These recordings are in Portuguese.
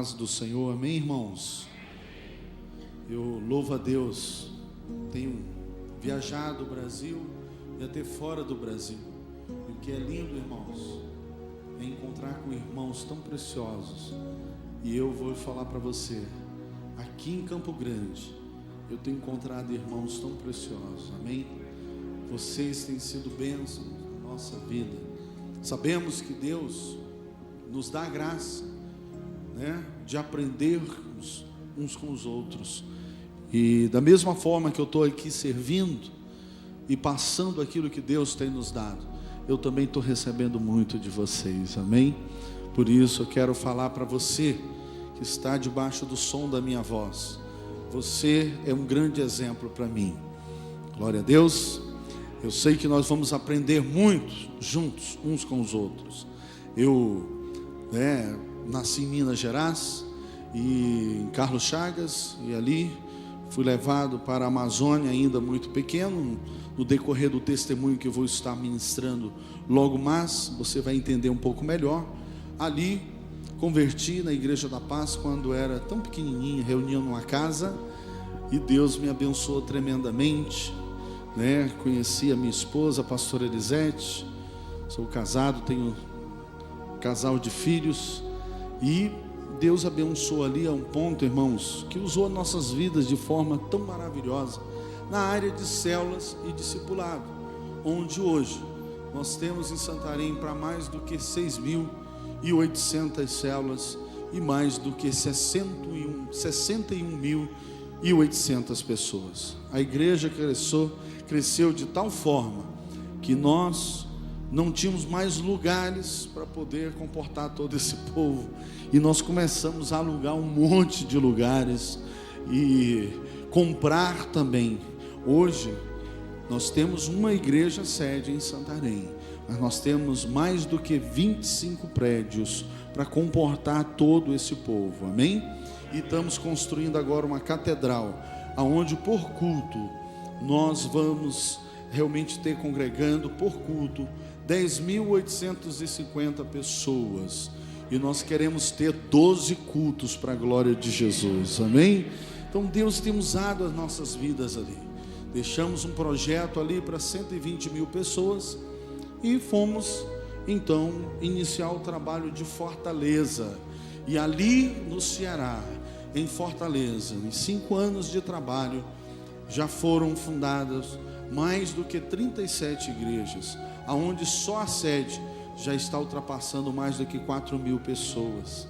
Paz do Senhor, amém, irmãos? Eu louvo a Deus, tenho viajado o Brasil e até fora do Brasil. E o que é lindo, irmãos, é encontrar com irmãos tão preciosos. E eu vou falar para você, aqui em Campo Grande, eu tenho encontrado irmãos tão preciosos, amém? Vocês têm sido bênçãos na nossa vida. Sabemos que Deus nos dá graça, de aprendermos uns com os outros. E da mesma forma que eu estou aqui servindo e passando aquilo que Deus tem nos dado, eu também estou recebendo muito de vocês, amém? Por isso eu quero falar para você que está debaixo do som da minha voz. Você é um grande exemplo para mim. Glória a Deus. Eu sei que nós vamos aprender muito juntos, uns com os outros. Eu nasci em Minas Gerais, e em Carlos Chagas, e ali fui levado para a Amazônia ainda muito pequeno. No decorrer do testemunho que eu vou estar ministrando logo mais, você vai entender um pouco melhor. Ali converti na Igreja da Paz quando era tão pequenininha, reunia numa casa, e Deus me abençoou tremendamente, Conheci a minha esposa, a pastora Elisete. Sou casado, tenho um casal de filhos. E Deus abençoou ali a um ponto, irmãos, que usou as nossas vidas de forma tão maravilhosa na área de células e discipulado, onde hoje nós temos em Santarém para mais do que 6.800 células e mais do que 61.800 pessoas. A igreja cresceu de tal forma que nós não tínhamos mais lugares para poder comportar todo esse povo, e nós começamos a alugar um monte de lugares e comprar também. Hoje nós temos uma igreja sede em Santarém, mas nós temos mais do que 25 prédios para comportar todo esse povo, amém? E estamos construindo agora uma catedral, aonde por culto nós vamos realmente ter congregando por culto 10.850 pessoas, e nós queremos ter 12 cultos para a glória de Jesus, amém? Então Deus tem usado as nossas vidas ali. Deixamos um projeto ali para 120.000 pessoas e fomos então iniciar o trabalho de Fortaleza. E ali no Ceará, em Fortaleza, em 5 anos de trabalho, já foram fundadas mais do que 37 igrejas, aonde só a sede já está ultrapassando mais do que 4.000 pessoas.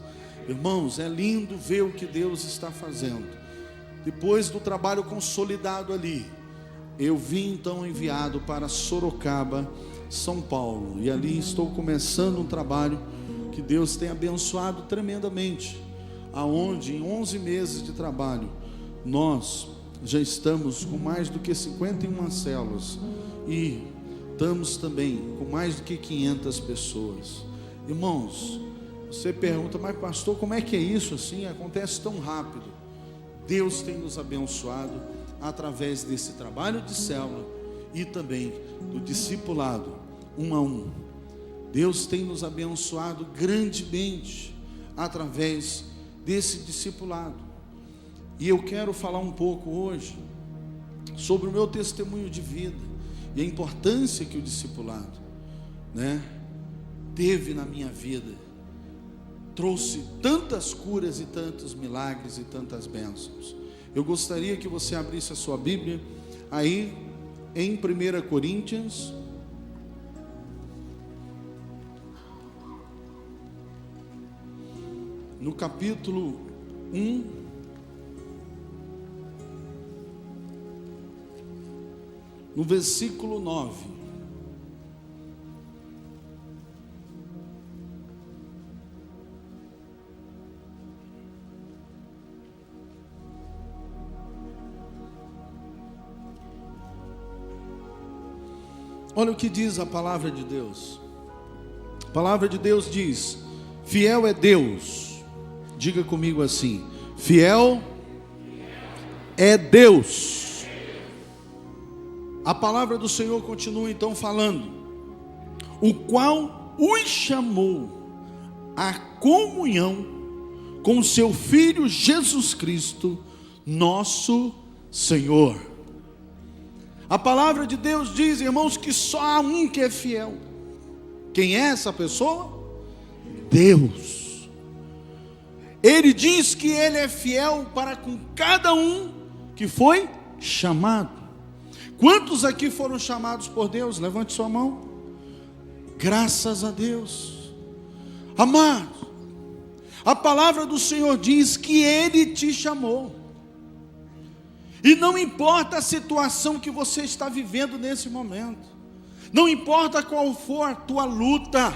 Irmãos, é lindo ver o que Deus está fazendo. Depois do trabalho consolidado ali, eu vim então enviado para Sorocaba, São Paulo, e ali estou começando um trabalho que Deus tem abençoado tremendamente, aonde em 11 meses de trabalho nós já estamos com mais do que 51 células, e estamos também com mais do que 500 pessoas. Irmãos, você pergunta, mas pastor, como é que é isso assim? Acontece tão rápido. Deus tem nos abençoado através desse trabalho de célula e também do discipulado 1 a 1. Deus tem nos abençoado grandemente através desse discipulado. E eu quero falar um pouco hoje sobre o meu testemunho de vida e a importância que o discipulado, teve na minha vida. Trouxe tantas curas e tantos milagres e tantas bênçãos. Eu gostaria que você abrisse a sua Bíblia aí em 1 Coríntios, no capítulo 1, no versículo 9. Olha o que diz a palavra de Deus. A palavra de Deus diz: fiel é Deus. Diga comigo assim: fiel é Deus. A palavra do Senhor continua então falando: o qual os chamou à comunhão com seu Filho Jesus Cristo, nosso Senhor. A palavra de Deus diz, irmãos, que só há um que é fiel. Quem é essa pessoa? Deus. Ele diz que Ele é fiel para com cada um que foi chamado. Quantos aqui foram chamados por Deus? Levante sua mão. Graças a Deus. Amado, a palavra do Senhor diz que Ele te chamou. E não importa a situação que você está vivendo nesse momento, não importa qual for a tua luta,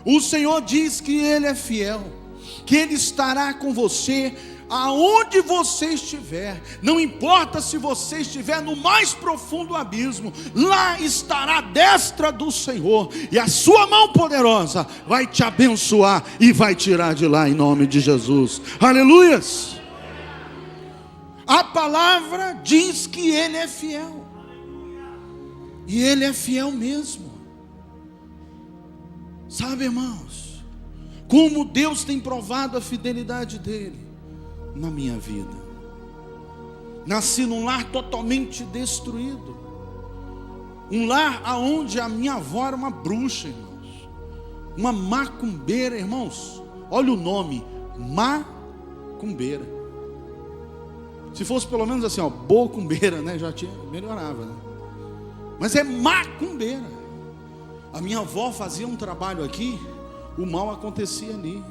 o Senhor diz que Ele é fiel, que Ele estará com você aonde você estiver. Não importa se você estiver no mais profundo abismo, lá estará a destra do Senhor, e a sua mão poderosa vai te abençoar e vai tirar de lá, em nome de Jesus. Aleluias. A palavra diz que Ele é fiel, e Ele é fiel mesmo. Sabe, irmãos, como Deus tem provado a fidelidade dEle na minha vida. Nasci num lar totalmente destruído, um lar onde a minha avó era uma bruxa, irmãos, uma macumbeira, irmãos. Olha o nome, macumbeira. Se fosse pelo menos assim, bocumbeira, né? Já tinha, melhorava, né? Mas é macumbeira. A minha avó fazia um trabalho aqui, o mal acontecia ali.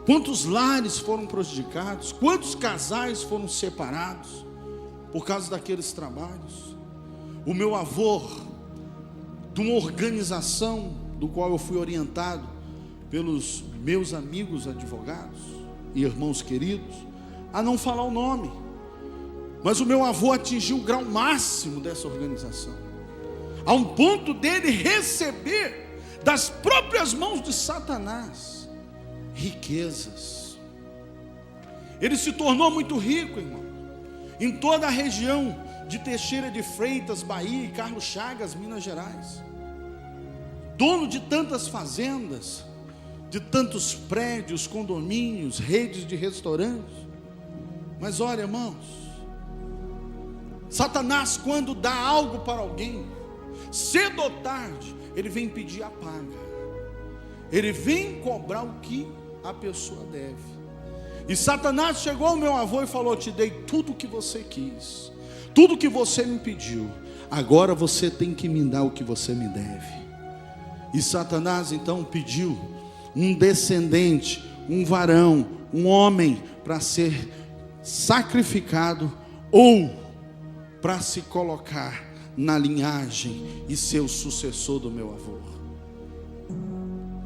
Quantos lares foram prejudicados, quantos casais foram separados por causa daqueles trabalhos. O meu avô, de uma organização do qual eu fui orientado pelos meus amigos advogados e irmãos queridos, a não falar o nome, mas o meu avô atingiu o grau máximo dessa organização, a um ponto dele receber das próprias mãos de Satanás riquezas. Ele se tornou muito rico, irmão, em toda a região de Teixeira de Freitas, Bahia, e Carlos Chagas, Minas Gerais, dono de tantas fazendas, de tantos prédios, condomínios, redes de restaurantes. Mas olha, irmãos, Satanás, quando dá algo para alguém, cedo ou tarde, ele vem pedir a paga, ele vem cobrar o que a pessoa deve. E Satanás chegou ao meu avô e falou: te dei tudo o que você quis, tudo que você me pediu, agora você tem que me dar o que você me deve. E Satanás então pediu um descendente, um varão, um homem para ser sacrificado, ou para se colocar na linhagem e ser o sucessor do meu avô.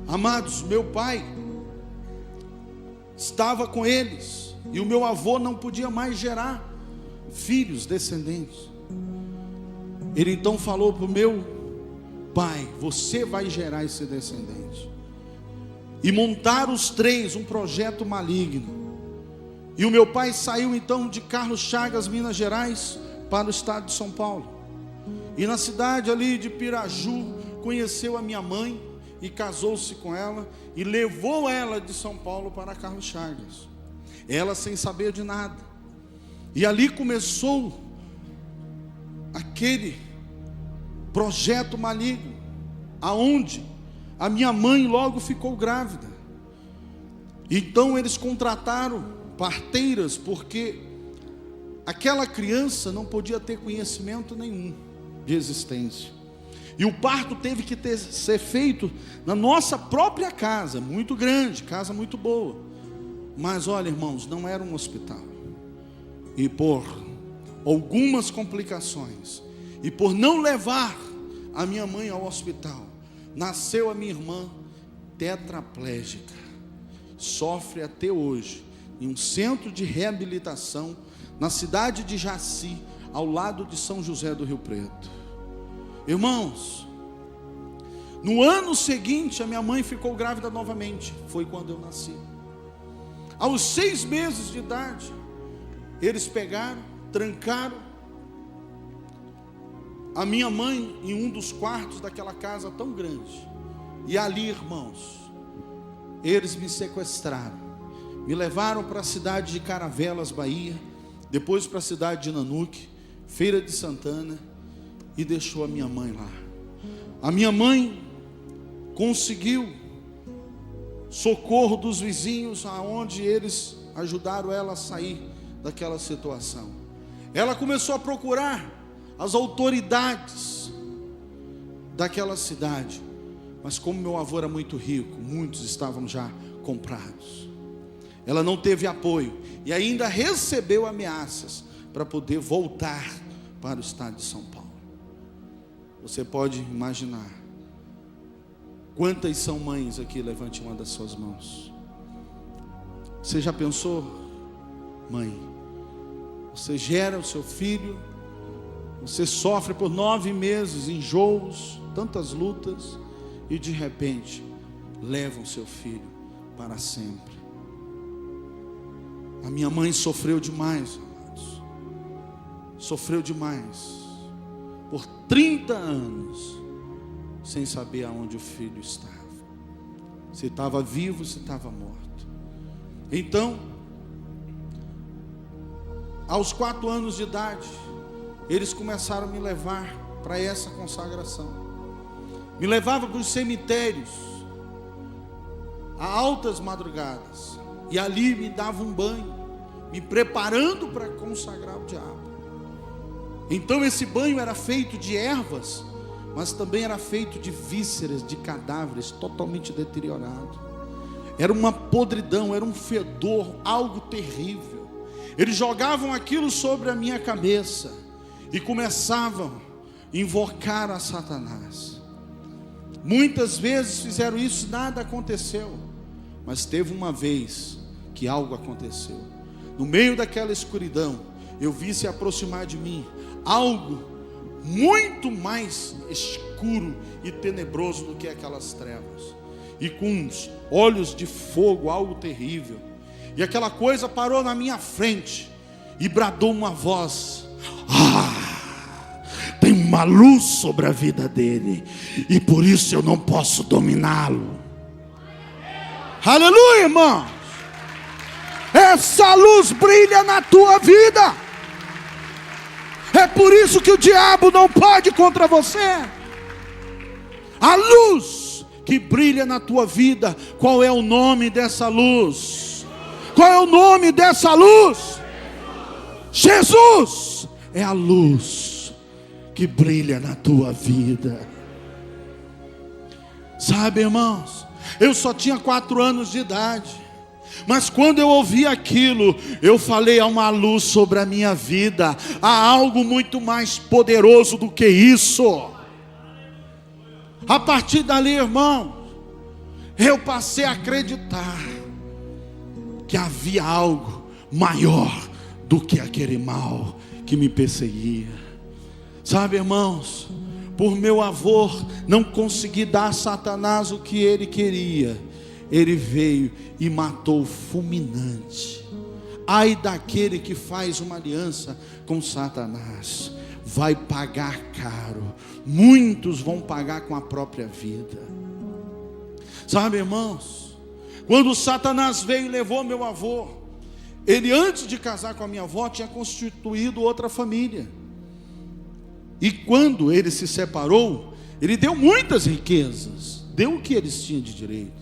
Amados, meu pai estava com eles, e o meu avô não podia mais gerar filhos, descendentes. Ele então falou para o meu pai: você vai gerar esse descendente. E montaram os três um projeto maligno. E o meu pai saiu então de Carlos Chagas, Minas Gerais, para o estado de São Paulo. E na cidade ali de Piraju, conheceu a minha mãe e casou-se com ela, e levou ela de São Paulo para Carlos Chagas, ela sem saber de nada. E ali começou aquele projeto maligno, aonde a minha mãe logo ficou grávida. Então eles contrataram parteiras, porque aquela criança não podia ter conhecimento nenhum de existência. E o parto teve que ser feito na nossa própria casa, muito grande, casa muito boa. Mas olha, irmãos, não era um hospital. E por algumas complicações, e por não levar a minha mãe ao hospital, nasceu a minha irmã tetraplégica. Sofre até hoje em um centro de reabilitação na cidade de Jaci, ao lado de São José do Rio Preto. Irmãos, no ano seguinte a minha mãe ficou grávida novamente. Foi quando eu nasci. Aos 6 meses de idade, eles pegaram, trancaram a minha mãe em um dos quartos daquela casa tão grande. E ali, irmãos, eles me sequestraram, me levaram para a cidade de Caravelas, Bahia, depois para a cidade de Nanuque, Feira de Santana, e deixou a minha mãe lá. A minha mãe conseguiu socorro dos vizinhos, aonde eles ajudaram ela a sair daquela situação. Ela começou a procurar as autoridades daquela cidade, mas como meu avô era muito rico, muitos estavam já comprados. Ela não teve apoio e ainda recebeu ameaças para poder voltar para o estado de São Paulo. Você pode imaginar quantas são mães aqui? Levante uma das suas mãos. Você já pensou, mãe? Você gera o seu filho, você sofre por 9 meses, enjoos, tantas lutas, e de repente levam seu filho para sempre. A minha mãe sofreu demais, amados. Sofreu demais. Por 30 anos, sem saber aonde o filho estava. Se estava vivo, se estava morto. Então, aos 4 anos de idade, eles começaram a me levar para essa consagração. Me levavam para os cemitérios, a altas madrugadas, e ali me davam um banho, me preparando para consagrar o diabo. Então esse banho era feito de ervas, mas também era feito de vísceras, de cadáveres totalmente deteriorados. Era uma podridão, era um fedor, algo terrível. Eles jogavam aquilo sobre a minha cabeça e começavam a invocar a Satanás. Muitas vezes fizeram isso, nada aconteceu. Mas teve uma vez que algo aconteceu. No meio daquela escuridão, eu vi se aproximar de mim algo muito mais escuro e tenebroso do que aquelas trevas, e com uns olhos de fogo, algo terrível. E aquela coisa parou na minha frente e bradou uma voz: tem uma luz sobre a vida dele, e por isso eu não posso dominá-lo. Aleluia, irmãos. Essa luz brilha na tua vida. É por isso que o diabo não pode contra você. A luz que brilha na tua vida. Qual é o nome dessa luz? Qual é o nome dessa luz? Jesus é a luz que brilha na tua vida. Sabe, irmãos, eu só tinha 4 anos de idade, mas quando eu ouvi aquilo, eu falei: há uma luz sobre a minha vida, há algo muito mais poderoso do que isso. A partir dali, irmão, eu passei a acreditar que havia algo maior do que aquele mal que me perseguia. Sabe, irmãos, por meu avô não conseguir dar a Satanás o que ele queria, ele veio e matou fulminante. Ai daquele que faz uma aliança com Satanás, vai pagar caro. Muitos vão pagar com a própria vida. Sabe, irmãos, quando Satanás veio e levou meu avô, ele, antes de casar com a minha avó, tinha constituído outra família. E quando ele se separou, ele deu muitas riquezas, deu o que eles tinham de direito.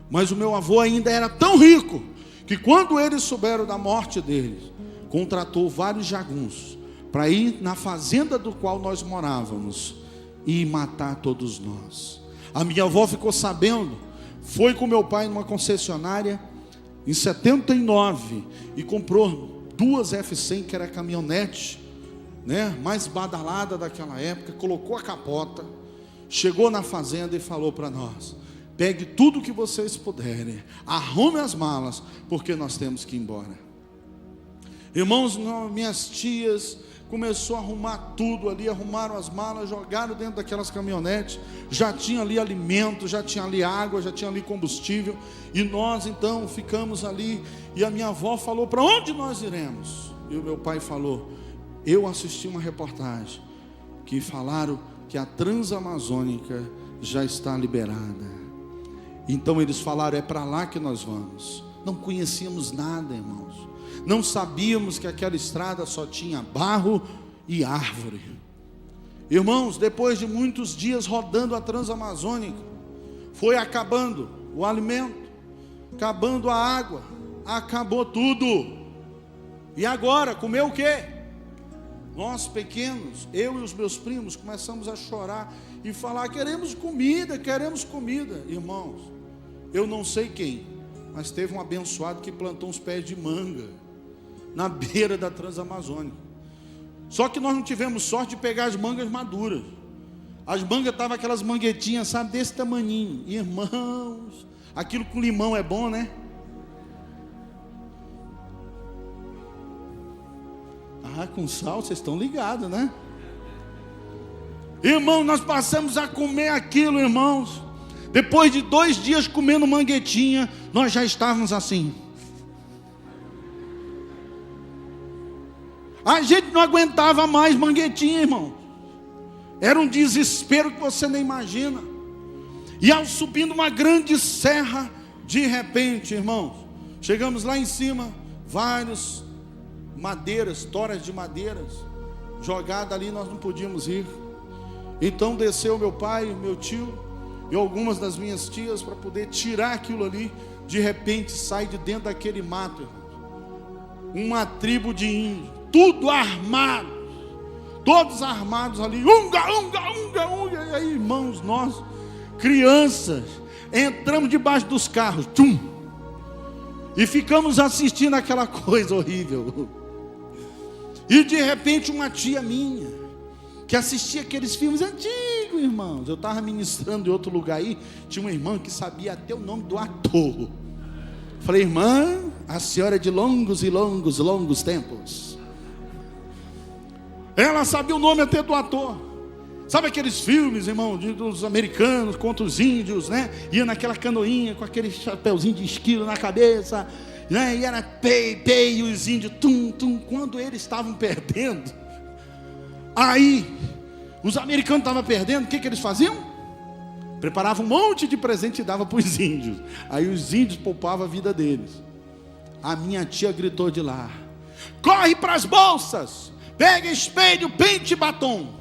Mas o meu avô ainda era tão rico, que quando eles souberam da morte dele, contratou vários jagunços para ir na fazenda do qual nós morávamos e matar todos nós. A minha avó ficou sabendo, foi com meu pai numa concessionária em 79 e comprou 2 F100, que era caminhonete, mais badalada daquela época. Colocou a capota, chegou na fazenda e falou para nós: pegue tudo que vocês puderem, arrume as malas, porque nós temos que ir embora. Irmãos, minhas tias começou a arrumar tudo ali, arrumaram as malas, jogaram dentro daquelas caminhonetes. Já tinha ali alimento, já tinha ali água, já tinha ali combustível. E nós então ficamos ali. E a minha avó falou: para onde nós iremos? E o meu pai falou: eu assisti uma reportagem que falaram que a Transamazônica já está liberada. Então eles falaram: é para lá que nós vamos. Não conhecíamos nada, irmãos. Não sabíamos que aquela estrada só tinha barro e árvore. Irmãos, depois de muitos dias rodando a Transamazônica, foi acabando o alimento, acabando a água, acabou tudo. E agora, comer o quê? Nós pequenos, eu e os meus primos, começamos a chorar e falar: queremos comida, queremos comida. Irmãos, eu não sei quem, mas teve um abençoado que plantou uns pés de manga na beira da Transamazônica. Só que nós não tivemos sorte de pegar as mangas maduras. As mangas estavam aquelas manguetinhas, sabe, desse tamaninho. Irmãos, aquilo com limão é bom, né? Ah, com sal, vocês estão ligados, né? Irmão, nós passamos a comer aquilo, irmãos. Depois de 2 dias comendo manguetinha, nós já estávamos assim. A gente não aguentava mais manguetinha, irmão. Era um desespero que você nem imagina. E ao subindo uma grande serra, de repente, irmãos, chegamos lá em cima, vários madeiras, toras de madeiras, jogada ali, nós não podíamos ir. Então desceu meu pai, meu tio e algumas das minhas tias para poder tirar aquilo ali. De repente sai de dentro daquele mato, irmãos, uma tribo de índios, tudo armado, todos armados ali, unga, unga, unga, unga. E aí, irmãos, nós, crianças, entramos debaixo dos carros, tchum, e ficamos assistindo aquela coisa horrível. E de repente uma tia minha, que assistia aqueles filmes antigos, irmãos, eu estava ministrando em outro lugar aí, tinha uma irmã que sabia até o nome do ator. Falei: irmã, a senhora é de longos e longos, longos tempos. Ela sabia o nome até do ator. Sabe aqueles filmes, irmão, dos americanos contra os índios, né? Ia naquela canoinha com aquele chapeuzinho de esquilo na cabeça, né? E era pei, e os índios, tum, tum. Quando eles estavam perdendo, aí os americanos estavam perdendo, o que eles faziam? Preparavam um monte de presente e davam para os índios. Aí os índios poupavam a vida deles. A minha tia gritou de lá: corre para as bolsas, pega espelho, pente e batom.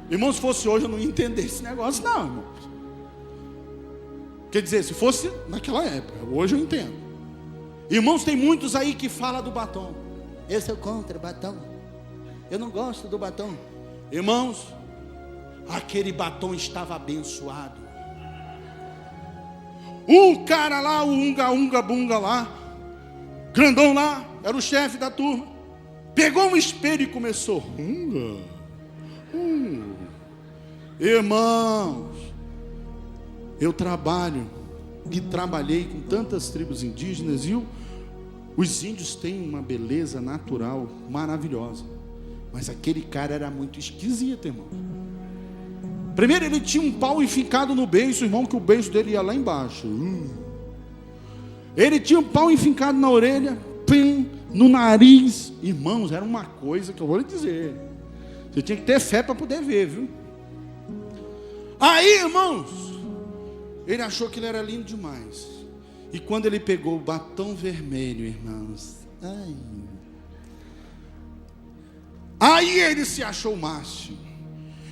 Irmão, se fosse hoje eu não ia entender esse negócio não, irmão. Quer dizer, se fosse naquela época, hoje eu entendo. Irmãos, tem muitos aí que falam do batom. Eu sou contra batom, eu não gosto do batom. Irmãos, aquele batom estava abençoado. O cara lá, o unga bunga lá, grandão lá, era o chefe da turma, pegou um espelho e começou: Irmãos, eu trabalho e trabalhei com tantas tribos indígenas, e os índios têm uma beleza natural maravilhosa, mas aquele cara era muito esquisito, irmão. Primeiro, ele tinha um pau enfincado no beiço, irmão, que o beiço dele ia lá embaixo. Ele tinha um pau enfincado na orelha, pim, no nariz. Irmãos, era uma coisa que eu vou lhe dizer. Você tinha que ter fé para poder ver, viu? Aí, irmãos, ele achou que ele era lindo demais. E quando ele pegou o batom vermelho, irmãos, aí ele se achou o máximo.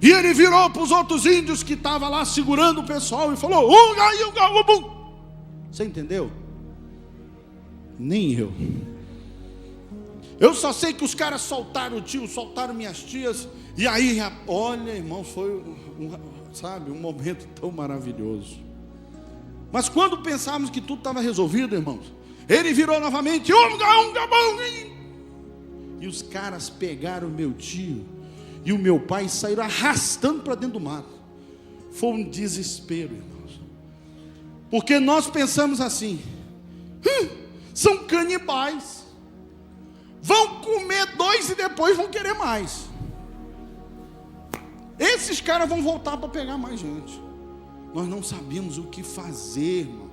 E ele virou para os outros índios que estavam lá segurando o pessoal e falou: unga, unga, ubum. Você entendeu? Nem eu. Eu só sei que os caras soltaram o tio, soltaram minhas tias. E aí, olha, irmão, foi um momento tão maravilhoso. Mas quando pensávamos que tudo estava resolvido, irmãos, ele virou novamente: unga, unga, unga. E os caras pegaram o meu tio e o meu pai, saíram arrastando para dentro do mato. Foi um desespero, irmãos, porque nós pensamos assim: são canibais, vão comer 2 e depois vão querer mais. Esses caras vão voltar para pegar mais gente. Nós não sabíamos o que fazer, irmãos.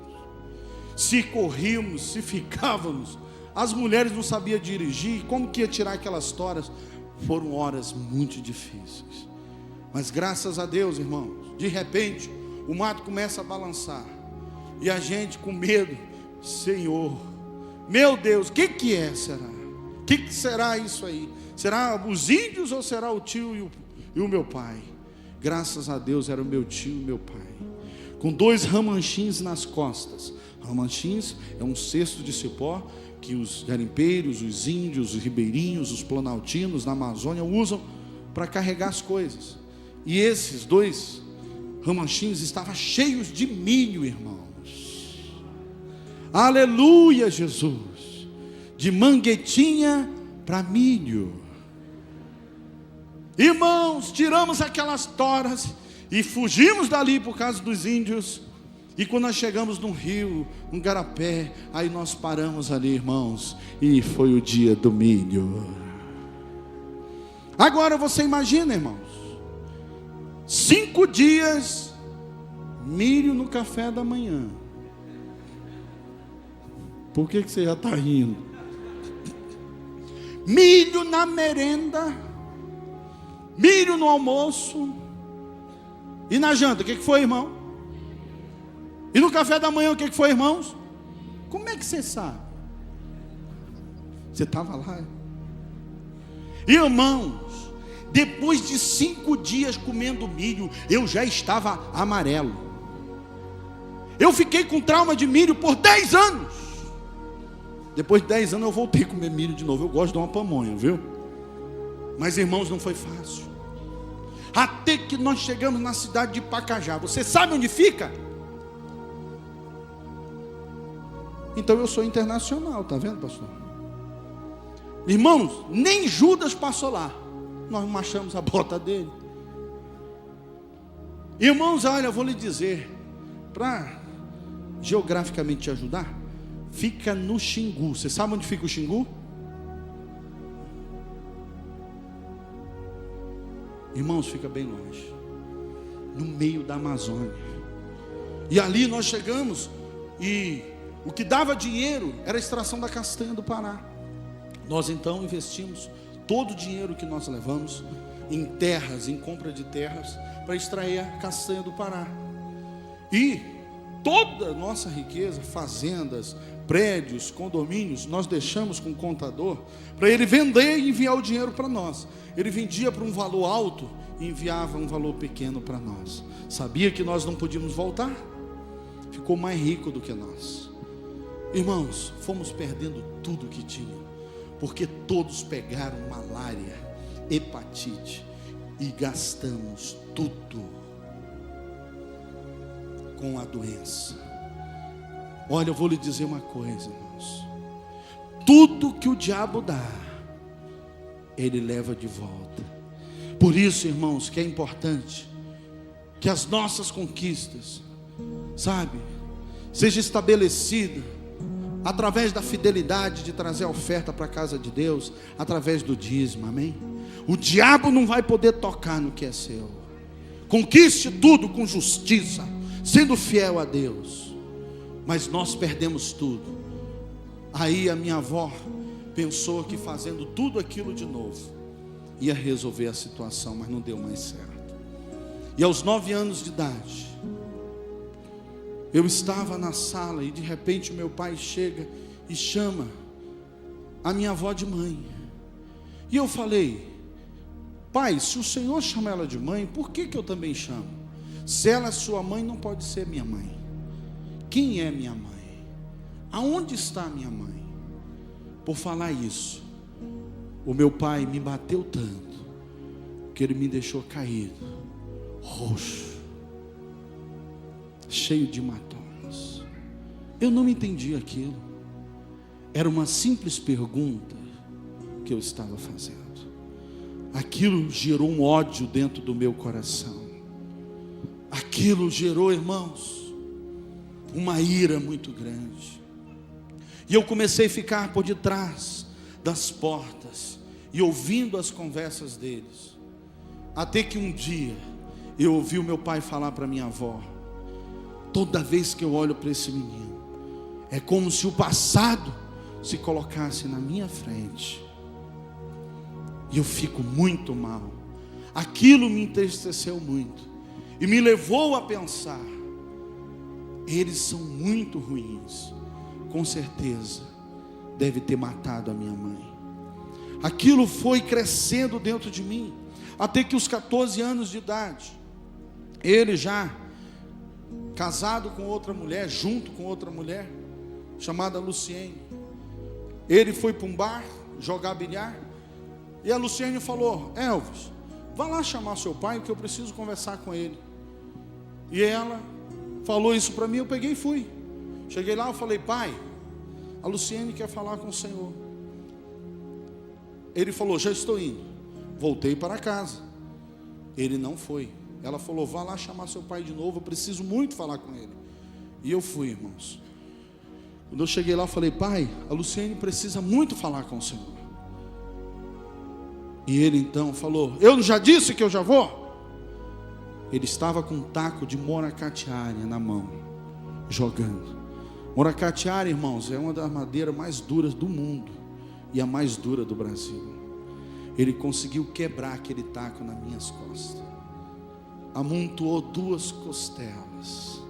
Se corríamos, se ficávamos. As mulheres não sabiam dirigir, como que ia tirar aquelas toras? Foram horas muito difíceis. Mas graças a Deus, irmãos, de repente, o mato começa a balançar. E a gente com medo, Senhor, meu Deus, o que é, será? O que será isso aí? Será os índios ou será o tio e o meu pai? Graças a Deus era o meu tio e o meu pai, com 2 ramanchins nas costas. Ramanchins é um cesto de cipó que os garimpeiros, os índios, os ribeirinhos, os planaltinos na Amazônia usam para carregar as coisas. E esses 2 ramanchins estavam cheios de milho, irmãos. Aleluia, Jesus. De manguetinha para milho. Irmãos, tiramos aquelas toras e fugimos dali por causa dos índios. E quando nós chegamos no rio, no Garapé, aí nós paramos ali, irmãos, e foi o dia do milho. Agora você imagina, irmãos, 5 dias, milho no café da manhã. Por que você já está rindo? Milho na merenda, milho no almoço, e na janta, o que foi, irmão? E no café da manhã, o que foi, irmãos? Como é que você sabe? Você estava lá? Irmãos, depois de 5 dias comendo milho, eu já estava amarelo. Eu fiquei com trauma de milho por 10 anos. Depois de 10 anos eu voltei a comer milho de novo. Eu gosto de uma pamonha, viu? Mas, irmãos, não foi fácil. Até que nós chegamos na cidade de Pacajá. Você sabe onde fica? Então eu sou internacional, tá vendo, pastor? Irmãos, nem Judas passou lá. Nós machamos a bota dele. Irmãos, olha, eu vou lhe dizer, para geograficamente te ajudar, fica no Xingu. Você sabe onde fica o Xingu? Irmãos, fica bem longe, no meio da Amazônia. E ali nós chegamos, e o que dava dinheiro era a extração da castanha do Pará. Nós então investimos todo o dinheiro que nós levamos em terras, em compra de terras, para extrair a castanha do Pará. E toda a nossa riqueza, fazendas, prédios, condomínios, nós deixamos com o contador, para ele vender e enviar o dinheiro para nós. Ele vendia por um valor alto e enviava um valor pequeno para nós. Sabia que nós não podíamos voltar? Ficou mais rico do que nós. Irmãos, fomos perdendo tudo que tinha, porque todos pegaram malária, hepatite, e gastamos tudo com a doença. Olha, eu vou lhe dizer uma coisa, irmãos. Tudo que o diabo dá, ele leva de volta. Por isso, irmãos, que é importante que as nossas conquistas, sabe, seja estabelecida através da fidelidade de trazer a oferta para a casa de Deus, através do dízimo, amém? O diabo não vai poder tocar no que é seu. Conquiste tudo com justiça, sendo fiel a Deus. Mas nós perdemos tudo. Aí a minha avó pensou que fazendo tudo aquilo de novo ia resolver a situação, mas não deu mais certo. E aos 9 anos de idade, eu estava na sala e de repente meu pai chega e chama a minha avó de mãe. E eu falei: pai, se o Senhor chama ela de mãe, por que eu também chamo? Se ela é sua mãe, não pode ser minha mãe. Quem é minha mãe? Aonde está minha mãe? Por falar isso, o meu pai me bateu tanto que ele me deixou caído, roxo, cheio de hematomas. Eu não entendi aquilo. Era uma simples pergunta que eu estava fazendo. Aquilo gerou um ódio dentro do meu coração. Aquilo gerou, irmãos, uma ira muito grande. E eu comecei a ficar por detrás das portas e ouvindo as conversas deles. Até que um dia eu ouvi o meu pai falar para minha avó: toda vez que eu olho para esse menino, é como se o passado se colocasse na minha frente. E eu fico muito mal. Aquilo me entristeceu muito e me levou a pensar: eles são muito ruins. Com certeza, deve ter matado a minha mãe. Aquilo foi crescendo dentro de mim, até que os 14 anos de idade, ele já casado com outra mulher, junto com outra mulher, chamada Luciene. Ele foi para um bar, jogar bilhar, e a Luciene falou: Elvis, vá lá chamar seu pai, que eu preciso conversar com ele. E ela falou isso para mim, eu peguei e fui. Cheguei lá, eu falei: pai, a Luciene quer falar com o senhor. Ele falou: já estou indo. Voltei para casa. Ele não foi. Ela falou: vá lá chamar seu pai de novo, eu preciso muito falar com ele. E eu fui, irmãos. Quando eu cheguei lá, eu falei: pai, a Luciene precisa muito falar com o senhor. E ele então falou: eu já disse que eu já vou. Ele estava com um taco de moracatiária na mão, jogando. Moracatiária, irmãos, é uma das madeiras mais duras do mundo e a mais dura do Brasil. Ele conseguiu quebrar aquele taco nas minhas costas, amontoou 2 costelas.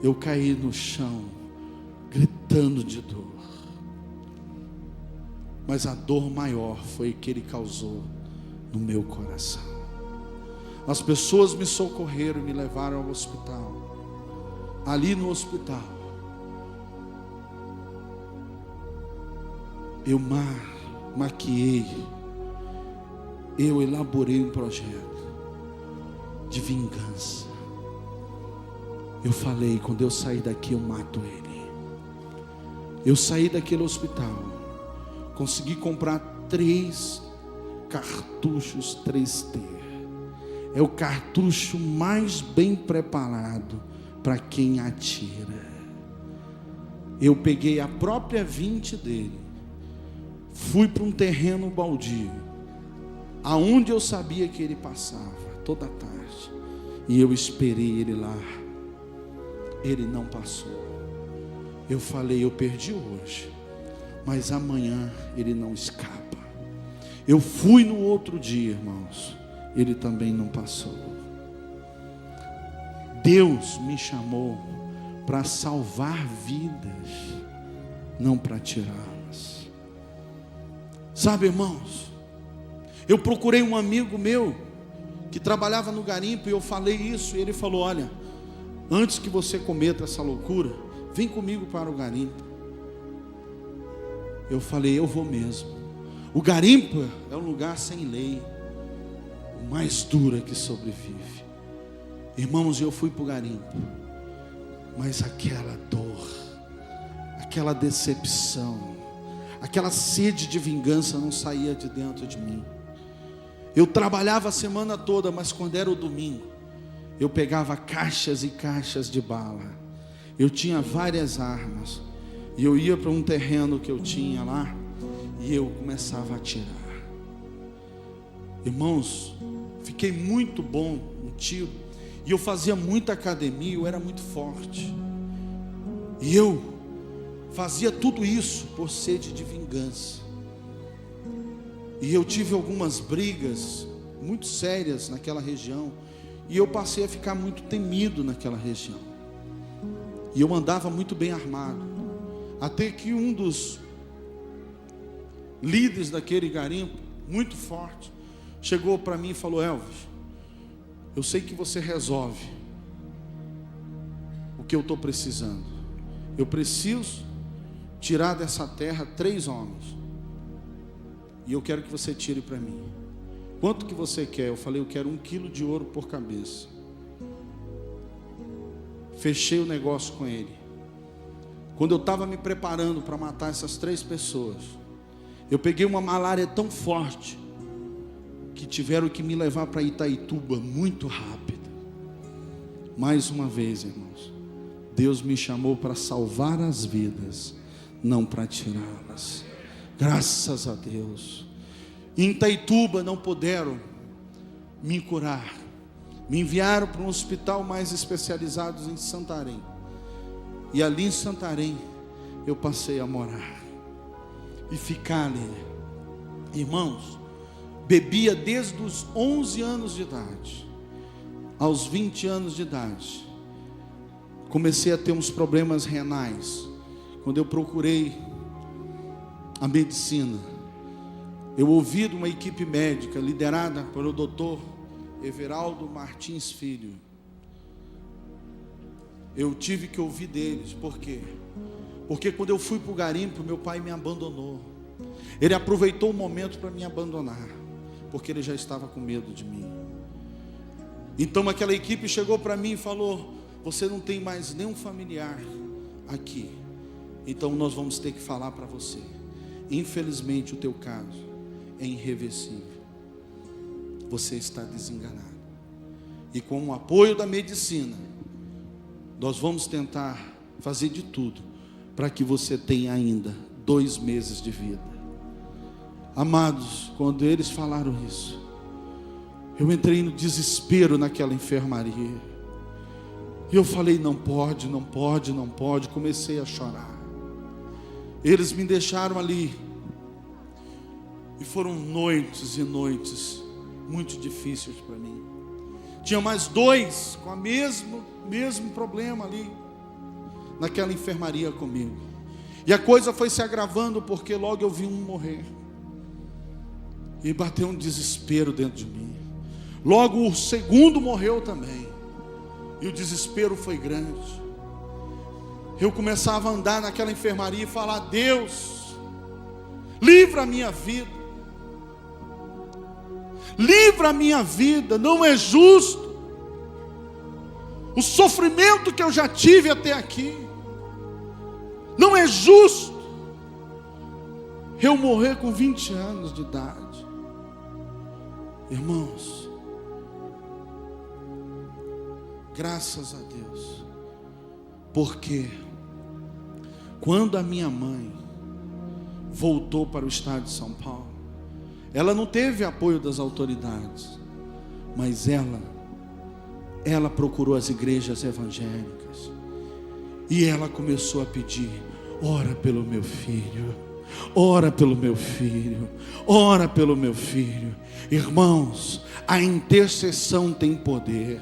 Eu caí no chão, gritando de dor. Mas a dor maior foi que ele causou no meu coração. As pessoas me socorreram e me levaram ao hospital. Ali no hospital, eu maquiei, eu elaborei um projeto de vingança. Eu falei: quando eu sair daqui eu mato ele. Eu saí daquele hospital, consegui comprar 3 cartuchos 3T. É o cartucho mais bem preparado para quem atira. Eu peguei a própria 20 dele, fui para um terreno baldio, aonde eu sabia que ele passava toda tarde, e eu esperei ele lá. Ele não passou. Eu falei: eu perdi hoje, mas amanhã ele não escapa. Eu fui no outro dia, irmãos, ele também não passou. Deus me chamou para salvar vidas, não para tirá-las. Sabe, irmãos, eu procurei um amigo meu que trabalhava no garimpo, e eu falei isso, e ele falou: olha, antes que você cometa essa loucura, vem comigo para o garimpo. Eu falei: eu vou mesmo. O garimpo é um lugar sem lei, o mais duro que sobrevive. Irmãos, eu fui para o garimpo, mas aquela dor, aquela decepção, aquela sede de vingança não saía de dentro de mim. Eu trabalhava a semana toda, mas quando era o domingo, eu pegava caixas e caixas de bala. Eu tinha várias armas, e eu ia para um terreno que eu tinha lá, e eu começava a atirar. Irmãos, fiquei muito bom no tiro, e eu fazia muita academia, eu era muito forte, e eu fazia tudo isso por sede de vingança. E eu tive algumas brigas muito sérias naquela região, e eu passei a ficar muito temido naquela região, e eu andava muito bem armado, até que um dos líderes daquele garimpo, muito forte, chegou para mim e falou: Elvis, eu sei que você resolve o que eu estou precisando. Eu preciso tirar dessa terra 3 homens, e eu quero que você tire para mim. Quanto que você quer? Eu falei: eu quero 1 quilo de ouro por cabeça. Fechei o negócio com ele. Quando eu estava me preparando para matar essas 3 pessoas, eu peguei uma malária tão forte que tiveram que me levar para Itaituba muito rápido. Mais uma vez, irmãos, Deus me chamou para salvar as vidas, não para tirá-las. Graças a Deus. Em Itaituba não puderam me curar, me enviaram para um hospital mais especializado em Santarém, e ali em Santarém eu passei a morar e ficar ali. Irmãos, bebia desde os 11 anos de idade aos 20 anos de idade. comecei a ter uns problemas renais. Quando eu procurei a medicina, eu ouvi de uma equipe médica liderada pelo Dr. Everaldo Martins Filho. Eu tive que ouvir deles. Por quê? Porque quando eu fui para o garimpo, meu pai me abandonou. Ele aproveitou o momento para me abandonar, porque ele já estava com medo de mim. Então aquela equipe chegou para mim e falou: você não tem mais nenhum familiar aqui, então nós vamos ter que falar para você. Infelizmente o teu caso é irreversível. Você está desenganado. E com o apoio da medicina, nós vamos tentar fazer de tudo para que você tenha ainda 2 meses de vida. Amados, quando eles falaram isso, eu entrei no desespero naquela enfermaria. E eu falei: não pode, não pode, não pode. Comecei a chorar. Eles me deixaram ali. E foram noites e noites muito difíceis para mim. Tinha mais 2 com o mesmo problema ali naquela enfermaria comigo. E a coisa foi se agravando, porque logo eu vi um morrer. E bateu um desespero dentro de mim. Logo o segundo morreu também. E o desespero foi grande. Eu começava a andar naquela enfermaria e falar: Deus, livra a minha vida. Livra a minha vida. Não é justo o sofrimento que eu já tive até aqui. Não é justo eu morrer com 20 anos de idade. Irmãos, graças a Deus, porque quando a minha mãe voltou para o estado de São Paulo, ela não teve apoio das autoridades, mas ela procurou as igrejas evangélicas e ela começou a pedir: ora pelo meu filho, ora pelo meu filho, ora pelo meu filho. Irmãos, a intercessão tem poder.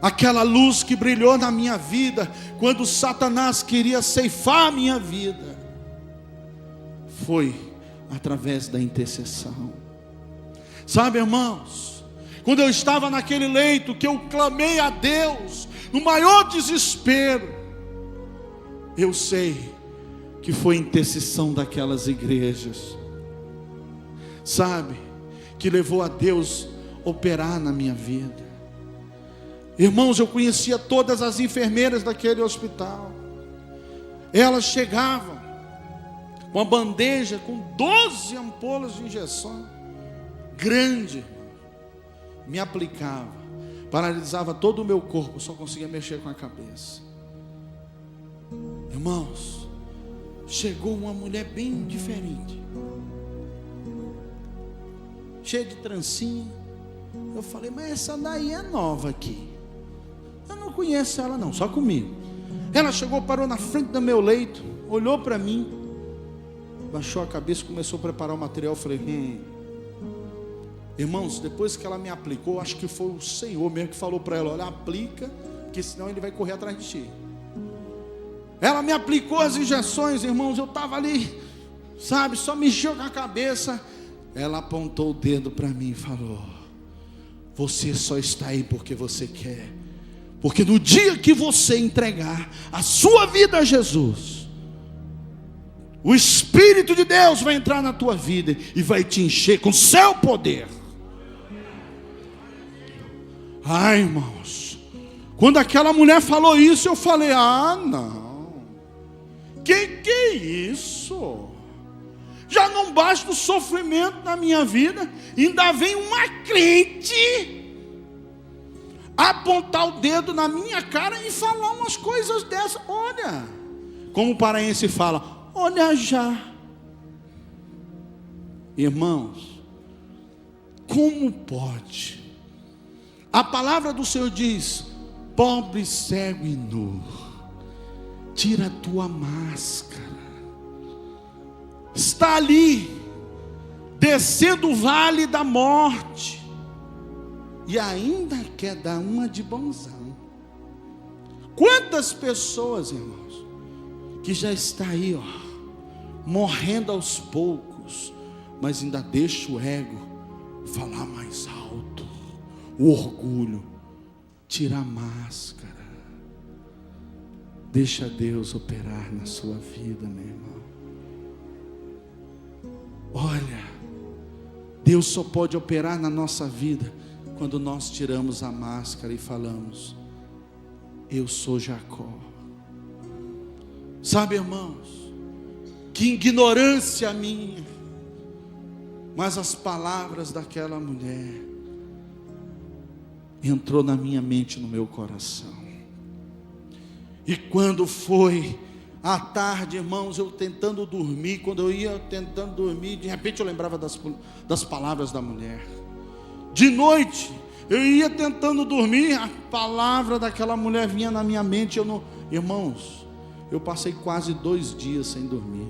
Aquela luz que brilhou na minha vida quando Satanás queria ceifar a minha vida, foi através da intercessão. Sabe, irmãos, quando eu estava naquele leito, que eu clamei a Deus no maior desespero, eu sei que foi a intercessão daquelas igrejas, sabe, que levou a Deus operar na minha vida. Irmãos, eu conhecia todas as enfermeiras daquele hospital. Elas chegavam com uma bandeja com 12 ampolas de injeção grande, me aplicava, paralisava todo o meu corpo, só conseguia mexer com a cabeça. Irmãos, chegou uma mulher bem diferente, cheia de trancinha. Eu falei: mas essa daí é nova aqui, eu não conheço ela não, só comigo. Ela chegou, parou na frente do meu leito, olhou para mim, baixou a cabeça, começou a preparar o material. Eu falei: Irmãos, depois que ela me aplicou, acho que foi o Senhor mesmo que falou para ela: olha, aplica, porque senão ele vai correr atrás de ti. Ela me aplicou as injeções, irmãos. Eu estava ali, sabe, só mexeu com a cabeça. Ela apontou o dedo para mim e falou: você só está aí porque você quer, porque no dia que você entregar a sua vida a Jesus, o Espírito de Deus vai entrar na tua vida e vai te encher com seu poder. Ai, irmãos, quando aquela mulher falou isso, eu falei: ah, não, que é isso? Já não basta o sofrimento na minha vida, ainda vem uma crente apontar o dedo na minha cara e falar umas coisas dessas. Olha, como o paraense fala: olha já. Irmãos, como pode? A palavra do Senhor diz: pobre, cego e nu, tira a tua máscara. Está ali, descendo o vale da morte, e ainda quer dar uma de bonzão. Quantas pessoas, irmãos, que já está aí, morrendo aos poucos, mas ainda deixa o ego falar mais alto, o orgulho, tira a máscara. Deixa Deus operar na sua vida, meu irmão. Olha, Deus só pode operar na nossa vida quando nós tiramos a máscara e falamos: eu sou Jacó. Sabe, irmãos, que ignorância minha, mas as palavras daquela mulher entrou na minha mente, no meu coração. E quando foi à tarde, irmãos, eu tentando dormir, quando eu ia tentando dormir, de repente eu lembrava das palavras da mulher. De noite, eu ia tentando dormir, a palavra daquela mulher vinha na minha mente. Irmãos, eu passei quase 2 dias sem dormir.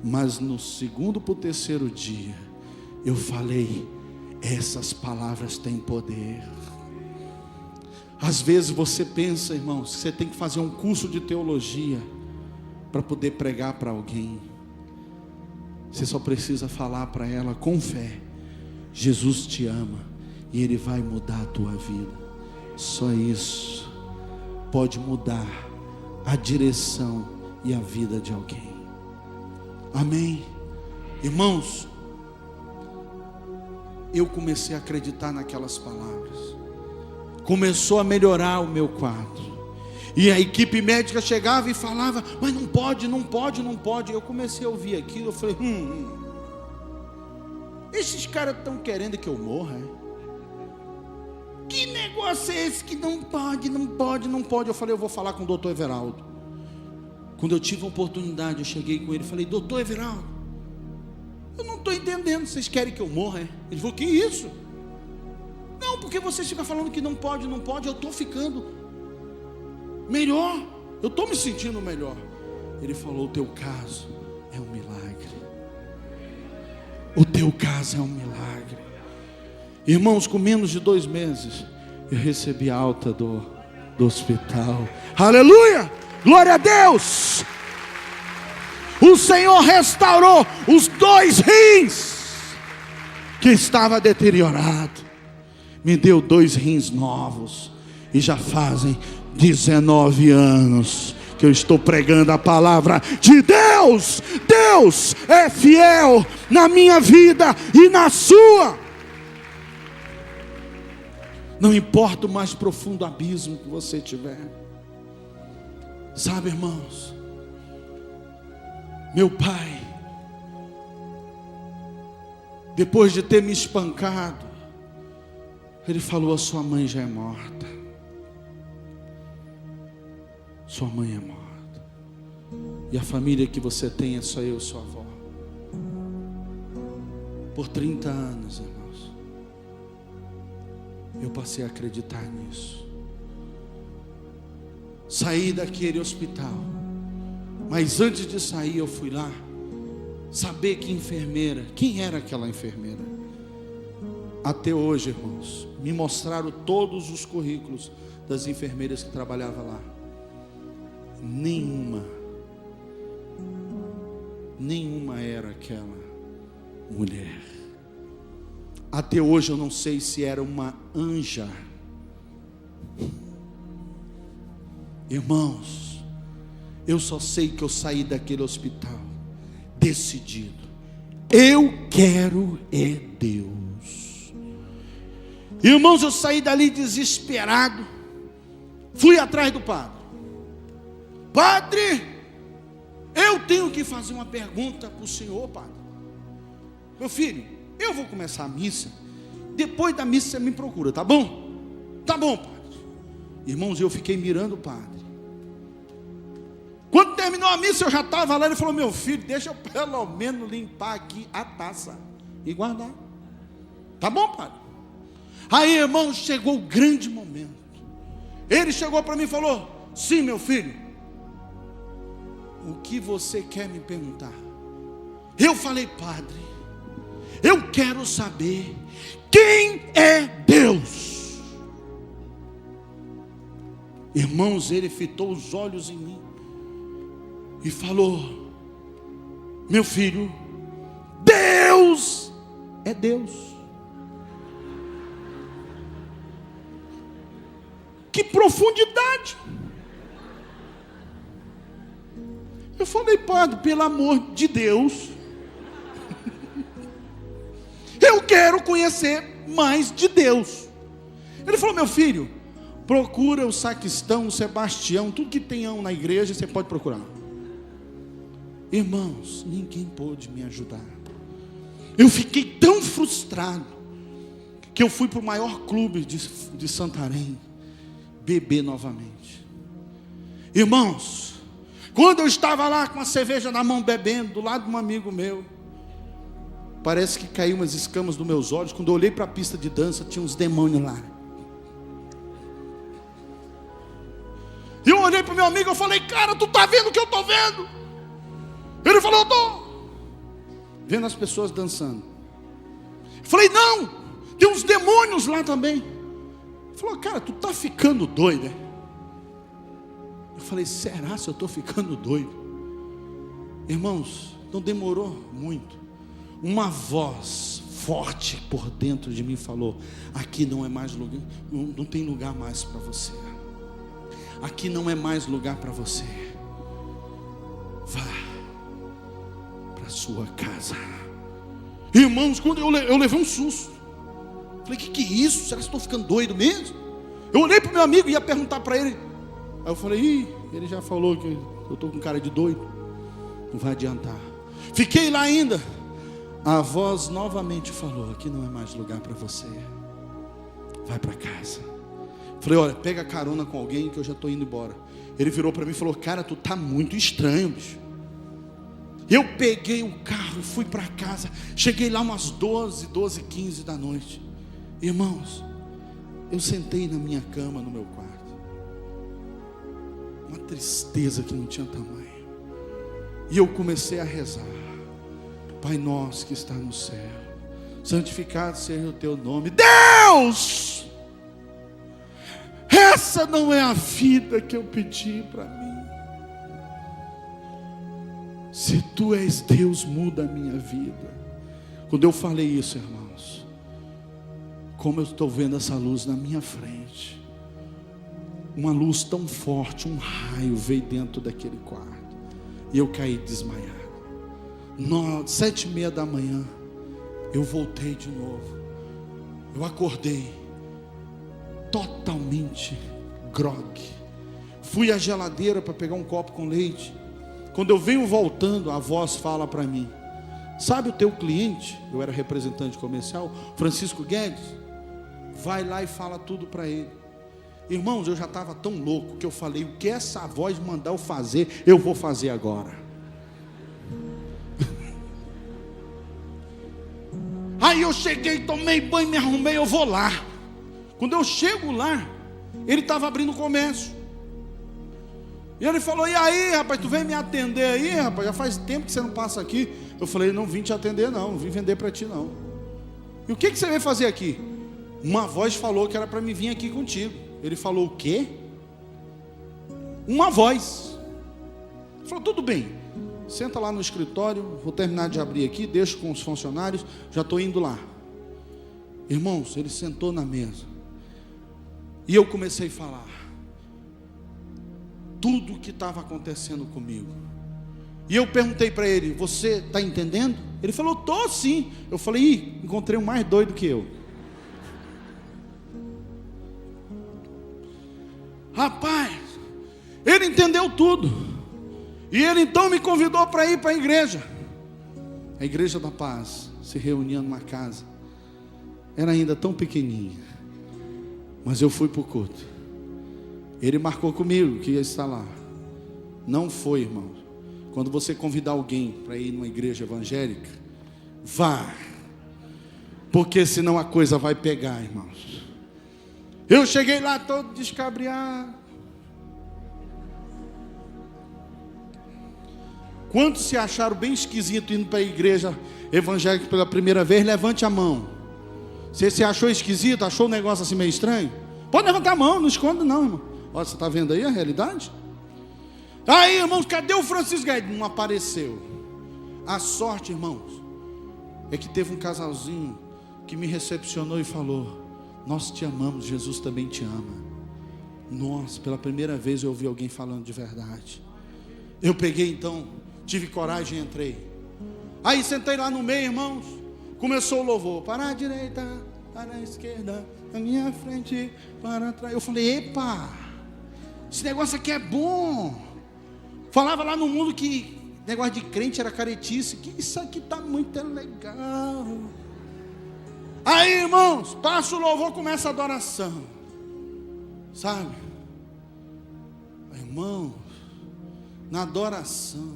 Mas no segundo para o terceiro dia, eu falei: essas palavras têm poder. Às vezes você pensa, irmãos, que você tem que fazer um curso de teologia para poder pregar para alguém. Você só precisa falar para ela com fé: Jesus te ama e Ele vai mudar a tua vida. Só isso pode mudar a direção e a vida de alguém. Amém? Irmãos, eu comecei a acreditar naquelas palavras. Começou a melhorar o meu quadro. E a equipe médica chegava e falava: mas não pode, não pode, não pode. Eu comecei a ouvir aquilo, eu falei: esses caras estão querendo que eu morra, é? Que negócio é esse que não pode, não pode, não pode? Eu falei: eu vou falar com o doutor Everaldo. Quando eu tive a oportunidade, eu cheguei com ele e falei: doutor Everaldo, eu não estou entendendo, vocês querem que eu morra, é? Ele falou: que isso? Não, porque vocês ficam falando que não pode, não pode. Eu estou ficando melhor, eu estou me sentindo melhor. Ele falou: o teu caso é um milagre. O teu caso é um milagre. Irmãos, com menos de 2 meses, eu recebi alta do hospital. Aleluia, glória a Deus. O Senhor restaurou os 2 rins que estava deteriorado. Me deu 2 rins novos. E já fazem 19 anos que eu estou pregando a palavra de Deus. Deus é fiel na minha vida e na sua. Não importa o mais profundo abismo que você tiver. Sabe, irmãos, meu pai, depois de ter me espancado, ele falou: a sua mãe já é morta. Sua mãe é morta. E a família que você tem é só eu e sua avó. Por 30 anos, irmãos, eu passei a acreditar nisso. Saí daquele hospital, mas antes de sair eu fui lá saber que enfermeira, quem era aquela enfermeira. Até hoje, irmãos, me mostraram todos os currículos das enfermeiras que trabalhavam lá. Nenhuma era aquela mulher. Até hoje eu não sei se era uma anja. Irmãos, eu só sei que eu saí daquele hospital decidido: eu quero é Deus. Irmãos, eu saí dali desesperado. Fui atrás do padre. Padre, eu tenho que fazer uma pergunta para o senhor, padre. Meu filho, eu vou começar a missa. Depois da missa você me procura, tá bom? Tá bom, padre. Irmãos, eu fiquei mirando o padre. Quando terminou a missa, eu já estava lá. Ele falou: meu filho, deixa eu pelo menos limpar aqui a taça e guardar. Tá bom, padre? Aí, irmãos, chegou o grande momento. Ele chegou para mim e falou: sim, meu filho, o que você quer me perguntar? Eu falei: padre, eu quero saber quem é Deus. Irmãos, ele fitou os olhos em mim e falou: meu filho, Deus é Deus. Que profundidade! Eu falei: padre, pelo amor de Deus, eu quero conhecer mais de Deus. Ele falou: meu filho, procura o sacristão, o Sebastião, tudo que tenham na igreja você pode procurar. Irmãos, ninguém pôde me ajudar. Eu fiquei tão frustrado que eu fui para o maior clube de Santarém beber novamente. Irmãos, quando eu estava lá com a cerveja na mão bebendo, do lado de um amigo meu, parece que caiu umas escamas dos meus olhos. Quando eu olhei para a pista de dança, tinha uns demônios lá. E eu olhei para o meu amigo e falei: cara, tu está vendo o que eu estou vendo? Ele falou: eu estou vendo as pessoas dançando. Eu falei: não, tem uns demônios lá também. Ele falou: cara, tu está ficando doido, né? Eu falei: será se eu estou ficando doido? Irmãos, não demorou muito. Uma voz forte por dentro de mim falou: aqui não é mais lugar, não tem lugar mais para você. Aqui não é mais lugar para você. Vá para sua casa. Irmãos, quando eu levei um susto. Falei: que é isso? Será que estou ficando doido mesmo? Eu olhei para o meu amigo e ia perguntar para ele. Aí eu falei: ele já falou que eu estou com cara de doido. Não vai adiantar. Fiquei lá ainda. A voz novamente falou: aqui não é mais lugar para você. Vai para casa. Falei: olha, pega carona com alguém que eu já estou indo embora. Ele virou para mim e falou: cara, tu tá muito estranho, bicho. Eu peguei o carro e fui para casa. Cheguei lá umas 12h15 da noite. Irmãos, eu sentei na minha cama no meu quarto. Uma tristeza que não tinha tamanho. E eu comecei a rezar: Pai nosso que está no céu, santificado seja o teu nome. Deus, essa não é a vida que eu pedi para mim. Se tu és Deus, muda a minha vida. Quando eu falei isso, irmãos, como eu estou vendo essa luz na minha frente, uma luz tão forte, um raio veio dentro daquele quarto, e eu caí desmaiado. 7h30 da manhã, eu voltei de novo. Eu acordei totalmente grogue. Fui à geladeira para pegar um copo com leite. Quando eu venho voltando, a voz fala para mim: sabe o teu cliente? Eu era representante comercial, Francisco Guedes. Vai lá e fala tudo para ele. Irmãos, eu já estava tão louco que eu falei: o que essa voz mandar eu fazer, eu vou fazer agora. Aí eu cheguei, tomei banho, me arrumei, eu vou lá. Quando eu chego lá, ele estava abrindo comércio. E ele falou: e aí, rapaz, tu vem me atender aí, rapaz? Já faz tempo que você não passa aqui. Eu falei: não vim te atender não, não vim vender para ti não. E o que você veio fazer aqui? Uma voz falou que era para mim vir aqui contigo. Ele falou: o quê? Uma voz. Ele falou: tudo bem, senta lá no escritório, vou terminar de abrir aqui, deixo com os funcionários, já estou indo lá. Irmãos, ele sentou na mesa e eu comecei a falar tudo o que estava acontecendo comigo. E eu perguntei para ele: você está entendendo? Ele falou: estou sim. Eu falei: encontrei um mais doido que eu. Rapaz, ele entendeu tudo. E ele então me convidou para ir para a igreja. A Igreja da Paz se reunia numa casa. Era ainda tão pequenininha, mas eu fui para o culto. Ele marcou comigo que ia estar lá. Não foi, irmão. Quando você convidar alguém para ir numa igreja evangélica, vá, porque senão a coisa vai pegar, irmãos. Eu cheguei lá todo descabriado. Quantos se acharam bem esquisito indo para a igreja evangélica pela primeira vez? Levante a mão. Você se achou esquisito? Achou um negócio assim meio estranho? Pode levantar a mão, não esconda não, irmão. Olha, você está vendo aí a realidade? Aí, irmãos, cadê o Francisco Guedes? Não apareceu. A sorte, irmãos, é que teve um casalzinho que me recepcionou e falou: nós te amamos, Jesus também te ama. Nossa, pela primeira vez eu ouvi alguém falando de verdade. Eu peguei então, tive coragem e entrei. Aí sentei lá no meio, irmãos. Começou o louvor: para a direita, para a esquerda, na minha frente, para trás. Eu falei: epa, esse negócio aqui é bom. Falava lá no mundo que negócio de crente era caretice, que isso aqui está muito legal. Aí, irmãos, passa o louvor, começa a adoração. Sabe? Irmãos, na adoração,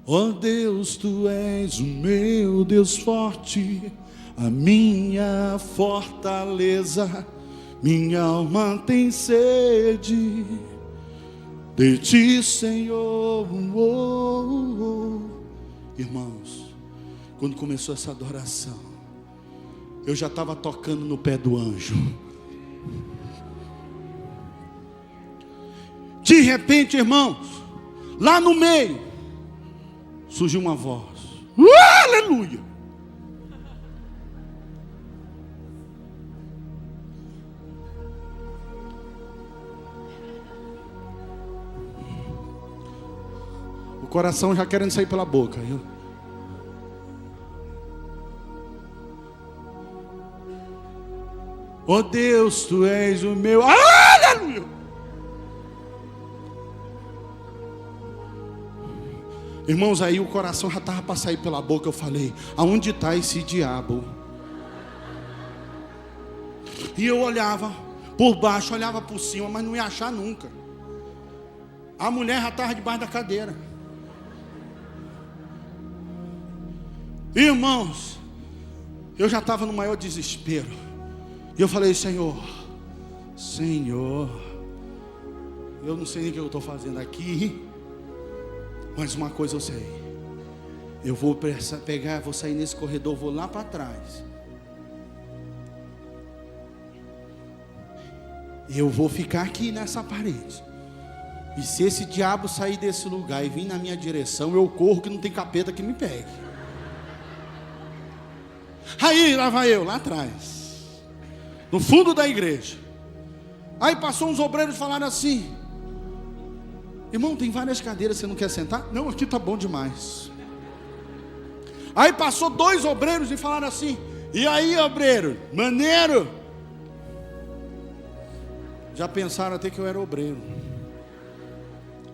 ó Deus, tu és o meu Deus forte, a minha fortaleza, minha alma tem sede de ti, Senhor. Irmãos, quando começou essa adoração, eu já estava tocando no pé do anjo. De repente, irmãos, lá no meio, surgiu uma voz: aleluia! O coração já querendo sair pela boca. Oh Deus, tu és o meu. Aleluia! Irmãos, aí o coração já estava para sair pela boca. Eu falei: aonde está esse diabo? E eu olhava por baixo, olhava por cima, mas não ia achar nunca. A mulher já estava debaixo da cadeira. Irmãos, eu já estava no maior desespero. E eu falei: Senhor, eu não sei nem o que eu estou fazendo aqui, mas uma coisa eu sei: eu vou pegar, vou sair nesse corredor, vou lá para trás, eu vou ficar aqui nessa parede, e se esse diabo sair desse lugar e vir na minha direção, eu corro, que não tem capeta que me pegue. Aí lá vai eu, lá atrás, no fundo da igreja. Aí passou uns obreiros e falaram assim: irmão, tem várias cadeiras, você não quer sentar? Não, aqui está bom demais. Aí passou 2 obreiros e falaram assim: e aí, obreiro, maneiro? Já pensaram até que eu era obreiro.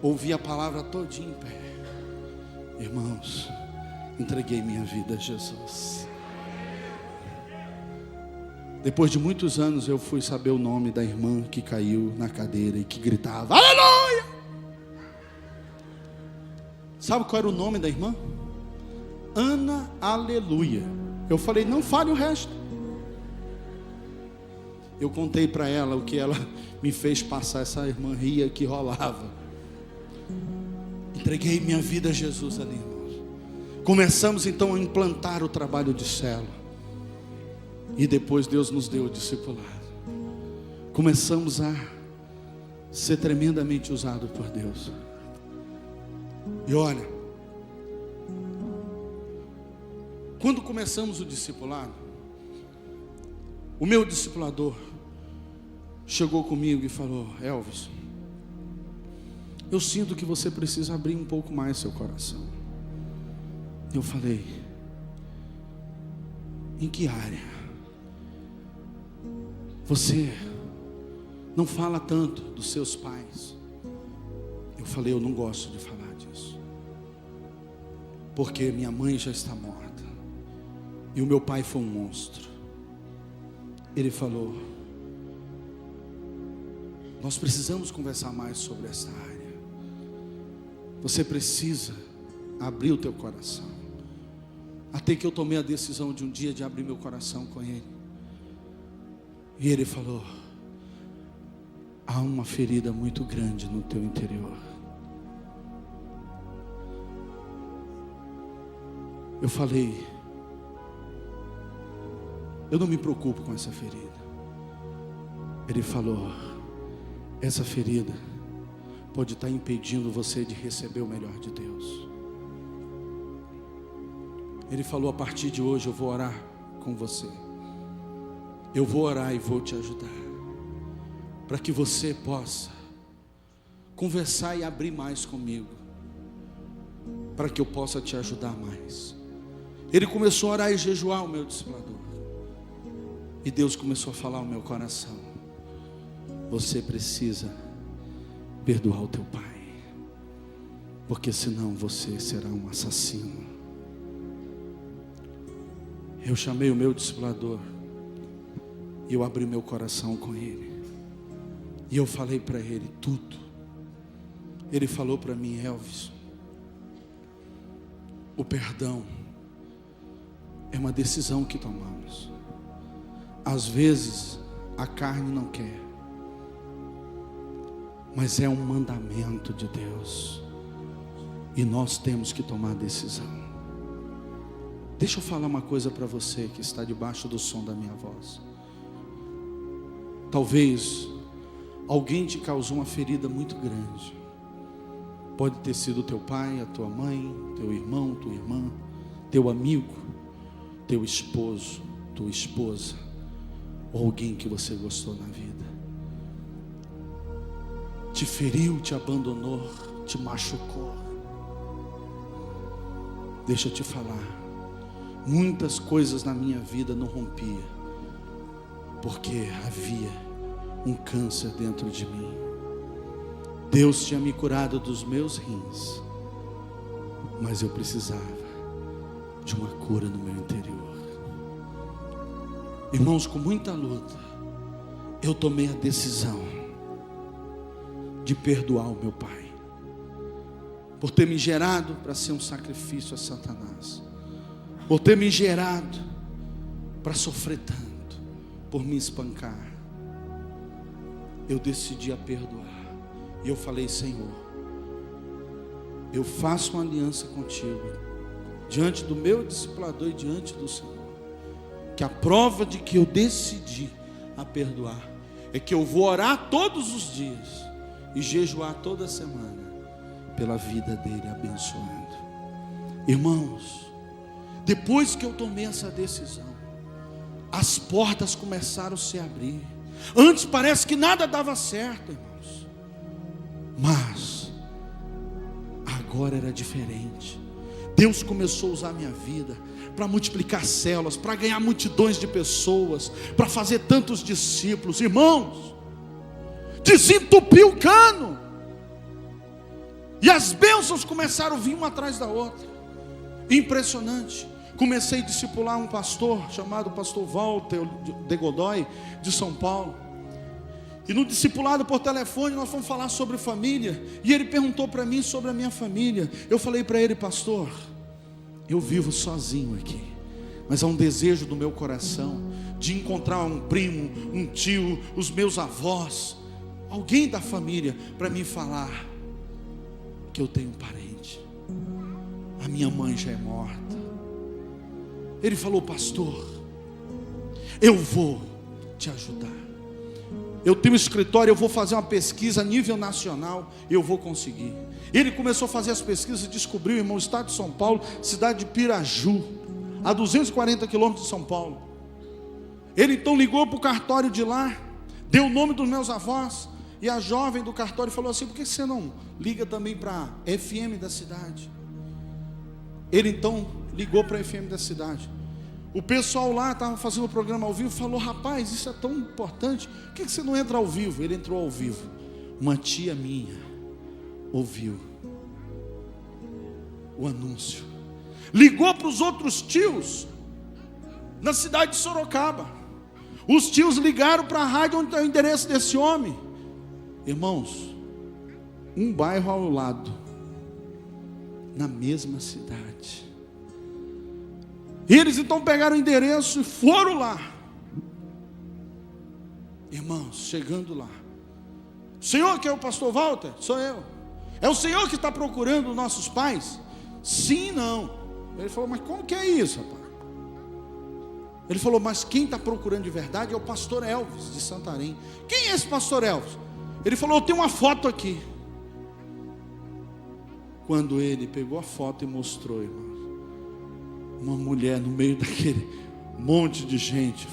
Ouvi a palavra todinha em pé. Irmãos, entreguei minha vida a Jesus. Depois de muitos anos eu fui saber o nome da irmã que caiu na cadeira e que gritava: aleluia! Sabe qual era o nome da irmã? Ana Aleluia. Eu falei: não fale o resto. Eu contei para ela o que ela me fez passar. Essa irmã ria que rolava. Entreguei minha vida a Jesus ali, irmãos. Começamos então a implantar o trabalho de célula. E depois Deus nos deu o discipulado. Começamos a ser tremendamente usados por Deus. E olha, quando começamos o discipulado, o meu discipulador chegou comigo e falou: Elvis, eu sinto que você precisa abrir um pouco mais seu coração. Eu falei: em que área? Você não fala tanto dos seus pais. Eu falei: eu não gosto de falar disso, porque minha mãe já está morta e o meu pai foi um monstro. Ele falou: nós precisamos conversar mais sobre essa área. Você precisa abrir o teu coração. Até que eu tomei a decisão de um dia de abrir meu coração com ele. E ele falou: há uma ferida muito grande no teu interior. Eu falei: eu não me preocupo com essa ferida. Ele falou: essa ferida pode estar impedindo você de receber o melhor de Deus. Ele falou: a partir de hoje eu vou orar com você. Eu vou orar e vou te ajudar, para que você possa conversar e abrir mais comigo, para que eu possa te ajudar mais. Ele começou a orar e jejuar, o meu discipulador. E Deus começou a falar ao meu coração: você precisa perdoar o teu pai, porque senão você será um assassino. Eu chamei o meu discipulador e eu abri meu coração com ele, e eu falei para ele tudo. Ele falou para mim: Elvis, o perdão é uma decisão que tomamos. Às vezes a carne não quer, mas é um mandamento de Deus, e nós temos que tomar a decisão. Deixa eu falar uma coisa para você que está debaixo do som da minha voz. Talvez alguém te causou uma ferida muito grande. Pode ter sido teu pai, a tua mãe, teu irmão, tua irmã, teu amigo, teu esposo, tua esposa, ou alguém que você gostou na vida. Te feriu, te abandonou, te machucou. Deixa eu te falar, muitas coisas na minha vida não rompia, porque havia um câncer dentro de mim. Deus tinha me curado dos meus rins, mas eu precisava de uma cura no meu interior. Irmãos, com muita luta, eu tomei a decisão de perdoar o meu pai, por ter me gerado para ser um sacrifício a Satanás, por ter me gerado para sofrer tanto, por me espancar. Eu decidi a perdoar, e eu falei: Senhor, eu faço uma aliança contigo, diante do meu discipulador e diante do Senhor, que a prova de que eu decidi a perdoar é que eu vou orar todos os dias e jejuar toda semana pela vida dele, abençoando. Irmãos, depois que eu tomei essa decisão, as portas começaram a se abrir. Antes parece que nada dava certo, irmãos, mas agora era diferente. Deus começou a usar a minha vida para multiplicar células, para ganhar multidões de pessoas, para fazer tantos discípulos. Irmãos, desentupiu o cano, e as bênçãos começaram a vir uma atrás da outra. Impressionante. Comecei a discipular um pastor chamado pastor Walter de Godoy, de São Paulo. E no discipulado por telefone nós fomos falar sobre família, e ele perguntou para mim sobre a minha família. Eu falei para ele: pastor, eu vivo sozinho aqui, mas há um desejo do meu coração de encontrar um primo, um tio, os meus avós, alguém da família, para me falar que eu tenho um parente. A minha mãe já é morta. Ele falou: pastor, eu vou te ajudar. Eu tenho um escritório, eu vou fazer uma pesquisa a nível nacional, eu vou conseguir. Ele começou a fazer as pesquisas e descobriu, irmão, o estado de São Paulo, cidade de Piraju, a 240 quilômetros de São Paulo. Ele então ligou para o cartório de lá, deu o nome dos meus avós, e a jovem do cartório falou assim: por que você não liga também para a FM da cidade? Ele então ligou para a FM da cidade. O pessoal lá estava fazendo o programa ao vivo, falou: rapaz, isso é tão importante, por que você não entra ao vivo? Ele entrou ao vivo. Uma tia minha ouviu o anúncio, ligou para os outros tios na cidade de Sorocaba. Os tios ligaram para a rádio onde está o endereço desse homem. Irmãos, um bairro ao lado, na mesma cidade. Eles então pegaram o endereço e foram lá. Irmãos, chegando lá: o senhor que é o pastor Walter? Sou eu. É o senhor que está procurando nossos pais? Sim, não. Ele falou: mas como que é isso, rapaz? Ele falou: mas quem está procurando de verdade é o pastor Elvis, de Santarém. Quem é esse pastor Elvis? Ele falou: eu tenho uma foto aqui. Quando ele pegou a foto e mostrou, irmão, uma mulher no meio daquele monte de gente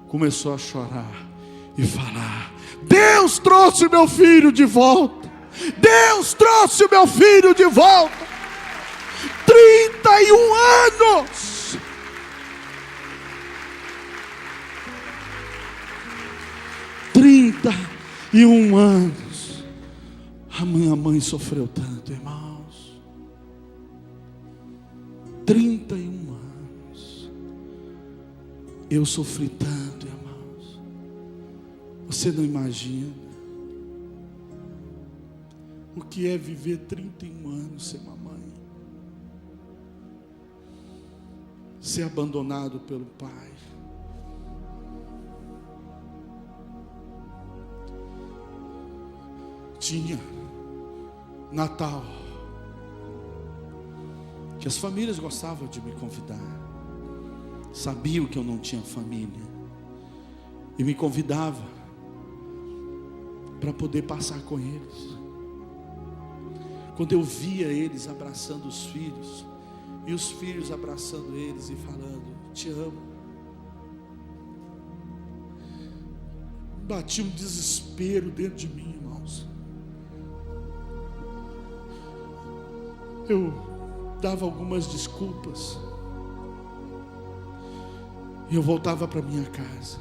começou a chorar e falar: Deus trouxe o meu filho de volta. Deus trouxe o meu filho de volta. 31 anos. 31 anos. A minha mãe sofreu tanto, irmãos. 31 anos. Eu sofri tanto, irmãos. Você não imagina o que é viver 31 anos sem uma mãe, ser abandonado pelo pai. Tinha Natal que as famílias gostavam de me convidar, sabiam que eu não tinha família e me convidava para poder passar com eles. Quando eu via eles abraçando os filhos, e os filhos abraçando eles e falando: te amo, batia um desespero dentro de mim, irmãos. Eu dava algumas desculpas, e eu voltava para minha casa.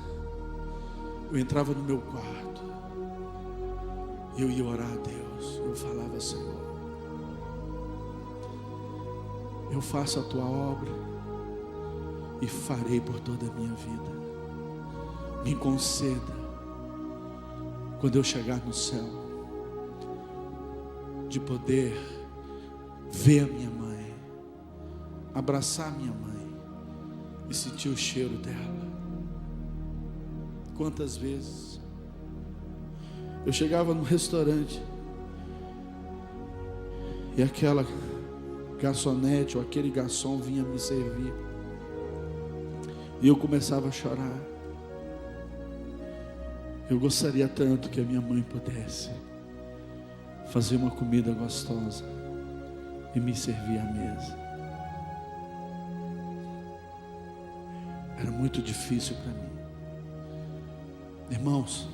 Eu entrava no meu quarto, eu ia orar a Deus. Eu falava: Senhor, eu faço a tua obra e farei por toda a minha vida. Me conceda, quando eu chegar no céu, de poder ver a minha mãe, abraçar a minha mãe e sentir o cheiro dela. Quantas vezes eu chegava no restaurante e aquela garçonete ou aquele garçom vinha me servir e eu começava a chorar. Eu gostaria tanto que a minha mãe pudesse fazer uma comida gostosa e me servir à mesa. Era muito difícil para mim. Irmãos,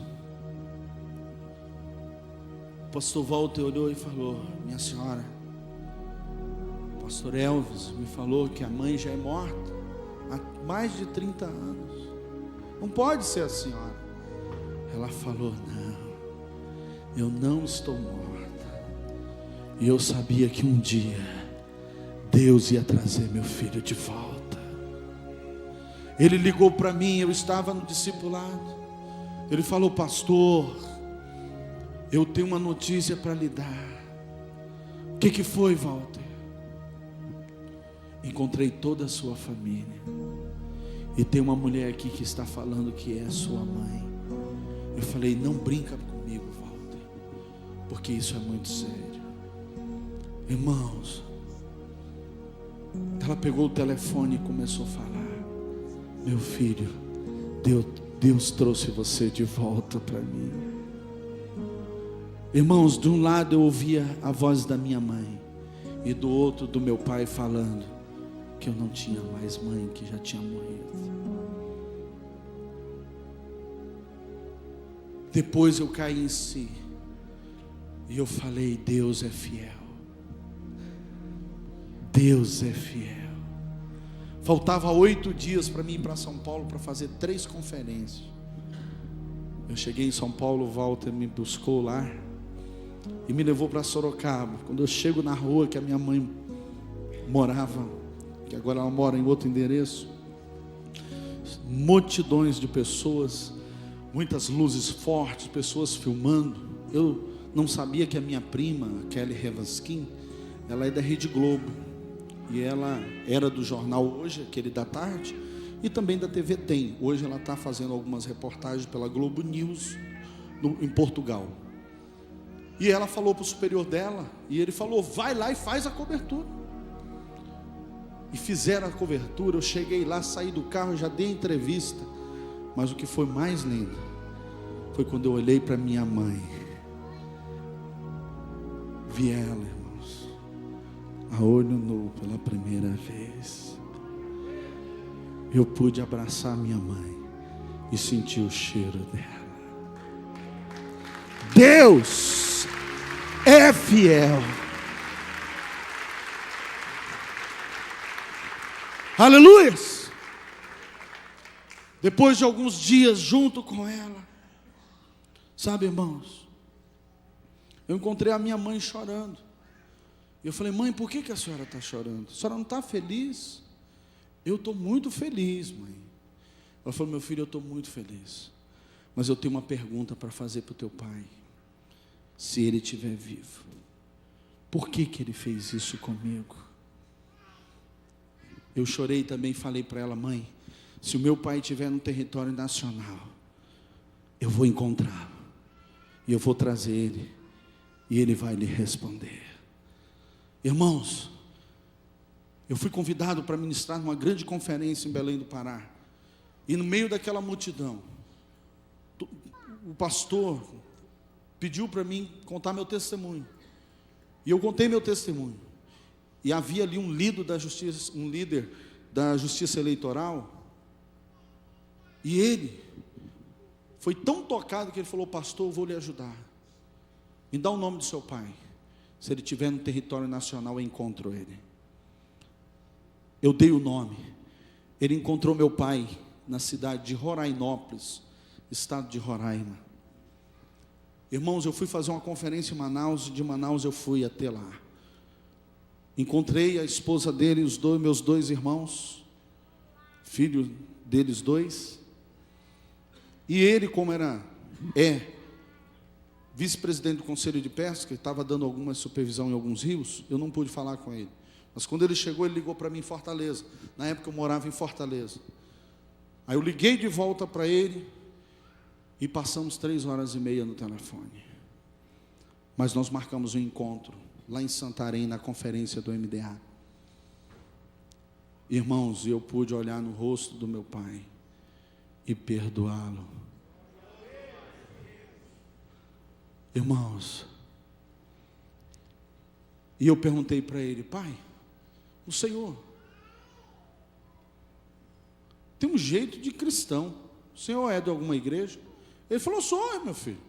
o pastor Walter olhou e falou: minha senhora, o pastor Elvis me falou que a mãe já é morta há mais de 30 anos. Não pode ser a senhora. Ela falou: não, eu não estou morta. E eu sabia que um dia Deus ia trazer meu filho de volta. Ele ligou para mim, eu estava no discipulado. Ele falou: pastor, eu tenho uma notícia para lhe dar. O que foi, Walter? Encontrei toda a sua família e tem uma mulher aqui que está falando que é sua mãe. Eu falei: não brinca comigo, Walter, porque isso é muito sério. Irmãos, ela pegou o telefone e começou a falar: meu filho, Deus trouxe você de volta para mim. Irmãos, de um lado eu ouvia a voz da minha mãe e do outro do meu pai falando que eu não tinha mais mãe, que já tinha morrido. Depois eu caí em si e eu falei: Deus é fiel. Deus é fiel. Faltava 8 dias para mim ir para São Paulo para fazer 3 conferências. Eu cheguei em São Paulo, o Walter me buscou lá e me levou para Sorocaba. Quando eu chego na rua que a minha mãe morava, que agora ela mora em outro endereço, multidões de pessoas, muitas luzes fortes, pessoas filmando. Eu não sabia que a minha prima, Kelly Revaskin, ela é da Rede Globo. E ela era do jornal Hoje, aquele da tarde, e também da TV Tem. Hoje ela está fazendo algumas reportagens pela Globo News em Portugal. E ela falou para o superior dela, e ele falou: vai lá e faz a cobertura. e fizeram a cobertura. Eu cheguei lá, saí do carro, já dei entrevista. Mas o que foi mais lindo foi quando eu olhei para minha mãe, vi ela, irmãos, a olho nu pela primeira vez. Eu pude abraçar minha mãe e sentir o cheiro dela. Deus é fiel. Aleluia! Depois de alguns dias junto com ela, sabe, irmãos, eu encontrei a minha mãe chorando. E eu falei: mãe, por que a senhora está chorando? A senhora não está feliz? Eu estou muito feliz, mãe. Ela falou: meu filho, eu estou muito feliz, mas eu tenho uma pergunta para fazer para o teu pai. Se ele estiver vivo, por que ele fez isso comigo? Eu chorei também e falei para ela: mãe, se o meu pai estiver no território nacional, eu vou encontrá-lo, e eu vou trazer ele, e ele vai lhe responder. Irmãos, eu fui convidado para ministrar numa grande conferência em Belém do Pará, e no meio daquela multidão, o pastor pediu para mim contar meu testemunho, e eu contei meu testemunho, e havia ali um líder da justiça eleitoral, e ele foi tão tocado que ele falou: pastor, eu vou lhe ajudar, me dá o nome do seu pai, se ele estiver no território nacional eu encontro ele. Eu dei o nome, ele encontrou meu pai na cidade de Rorainópolis, estado de Roraima. Irmãos, eu fui fazer uma conferência em Manaus, e de Manaus eu fui até lá. Encontrei a esposa dele e meus dois irmãos, filho deles dois. E ele, como vice-presidente do Conselho de Pesca, estava dando alguma supervisão em alguns rios, eu não pude falar com ele. Mas quando ele chegou, ele ligou para mim em Fortaleza. Na época eu morava em Fortaleza. Aí eu liguei de volta para ele, e passamos 3h30 no telefone. Mas nós marcamos um encontro lá em Santarém, na conferência do MDA. Irmãos, eu pude olhar no rosto do meu pai e perdoá-lo. Irmãos, e eu perguntei para ele: pai, o senhor tem um jeito de cristão, o senhor é de alguma igreja? Ele falou: sou, meu filho.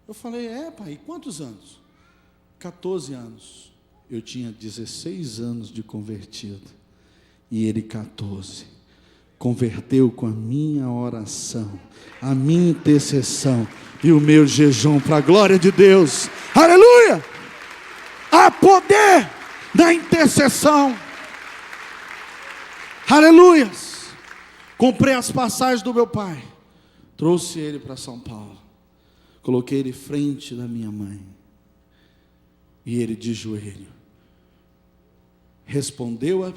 Eu falei: é, pai, e quantos anos? 14 anos. Eu tinha 16 anos de convertido, e ele 14. Converteu com a minha oração, a minha intercessão e o meu jejum, para a glória de Deus. Aleluia! Há poder na intercessão. Aleluia! Comprei as passagens do meu pai, trouxe ele para São Paulo, coloquei ele frente da minha mãe, e ele de joelho respondeu a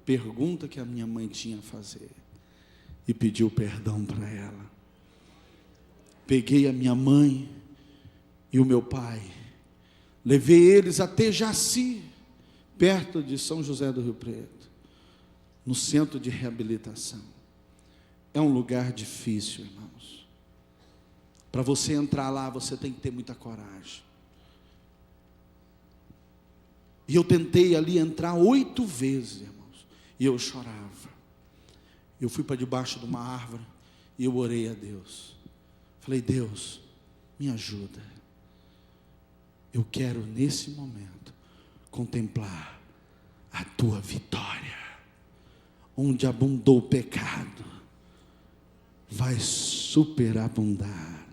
pergunta que a minha mãe tinha a fazer e pediu perdão para ela. Peguei a minha mãe e o meu pai, levei eles até Jaci, perto de São José do Rio Preto, no centro de reabilitação. É um lugar difícil, irmãos. Para você entrar lá, você tem que ter muita coragem. E eu tentei ali entrar 8 vezes, irmãos, e eu chorava. Eu fui para debaixo de uma árvore e eu orei a Deus. Falei: Deus, me ajuda. Eu quero nesse momento contemplar a tua vitória. Onde abundou o pecado, vai superabundar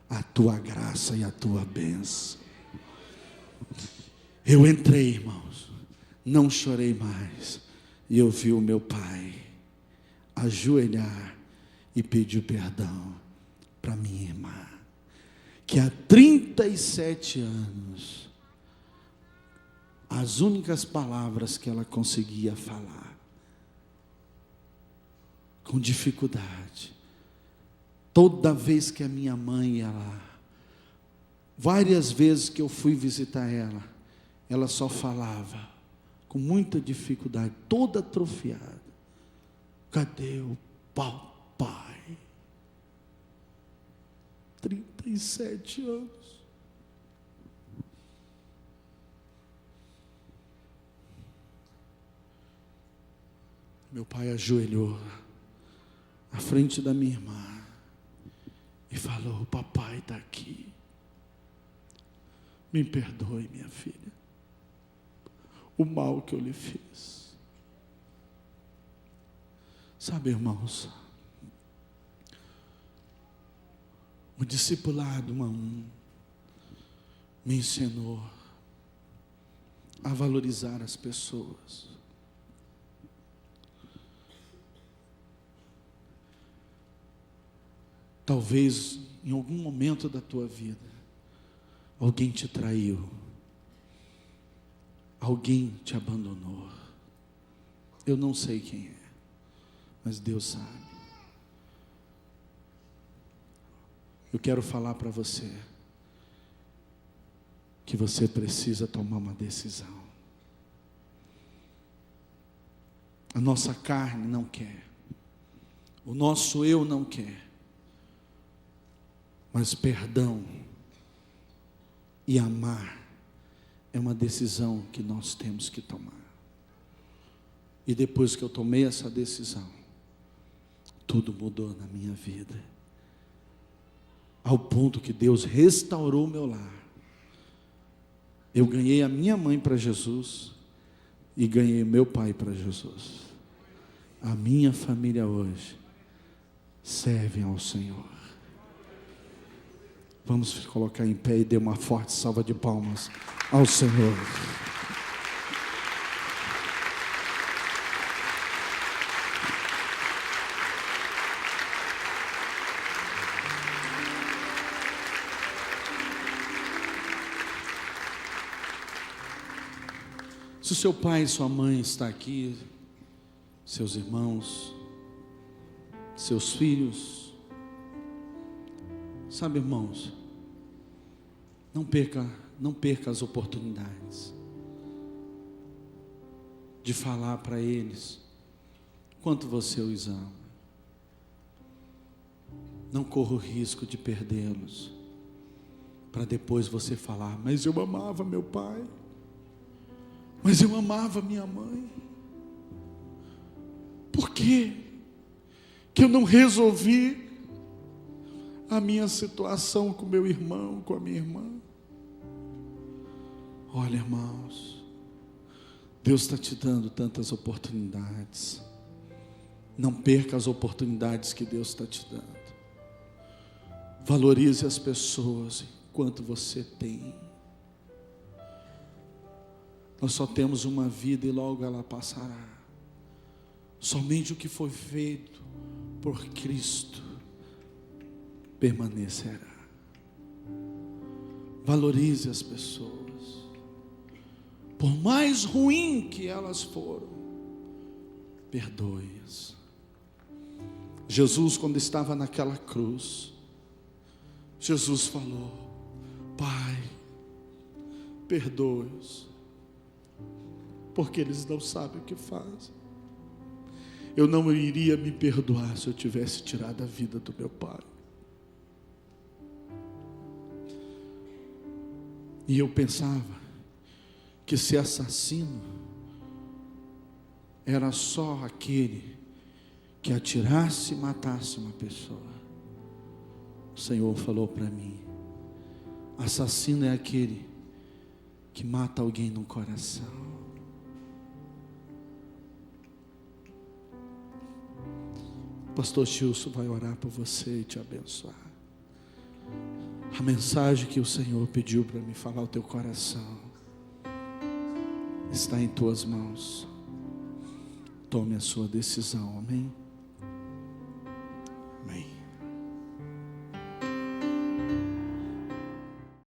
a tua graça e a tua bênção. Eu entrei, irmãos, não chorei mais, e eu vi o meu pai ajoelhar e pedir perdão para minha irmã, que há 37 anos, as únicas palavras que ela conseguia falar, com dificuldade, toda vez que a minha mãe ia lá, várias vezes que eu fui visitar ela, ela só falava: com muita dificuldade, toda atrofiada. Cadê o papai? 37 anos. Meu pai ajoelhou à frente da minha irmã e falou: o papai está aqui. Me perdoe, minha filha, o mal que eu lhe fiz. Sabe, irmãos, o discipulado 1 a 1 me ensinou a valorizar as pessoas. Talvez em algum momento da tua vida alguém te traiu, alguém te abandonou. Eu não sei quem é, mas Deus sabe. Eu quero falar para você que você precisa tomar uma decisão. A nossa carne não quer, o nosso eu não quer, mas perdão e amar é uma decisão que nós temos que tomar. E depois que eu tomei essa decisão, tudo mudou na minha vida, ao ponto que Deus restaurou o meu lar. Eu ganhei a minha mãe para Jesus e ganhei meu pai para Jesus. A minha família hoje serve ao Senhor. Vamos colocar em pé e dar uma forte salva de palmas ao Senhor. Se o seu pai e sua mãe está aqui, seus irmãos, seus filhos, sabe, irmãos, não perca as oportunidades de falar para eles quanto você os ama. Não corra o risco de perdê-los, para depois você falar: mas eu amava meu pai, mas eu amava minha mãe. Por quê que eu não resolvi a minha situação com meu irmão, com a minha irmã? Olha, irmãos, Deus está te dando tantas oportunidades. Não perca as oportunidades que Deus está te dando. Valorize as pessoas enquanto você tem. Nós só temos uma vida e logo ela passará. Somente o que foi feito por Cristo permanecerá. Valorize as pessoas, por mais ruim que elas foram, perdoe-as. Jesus, quando estava naquela cruz, Jesus falou: Pai, perdoe-os, porque eles não sabem o que fazem. Eu não iria me perdoar se eu tivesse tirado a vida do meu pai. E eu pensava que ser assassino era só aquele que atirasse e matasse uma pessoa. O Senhor falou para mim: assassino é aquele que mata alguém no coração. Pastor Gilson vai orar por você e te abençoar. A mensagem que o Senhor pediu para me falar ao teu coração está em tuas mãos. Tome a sua decisão, amém? Amém.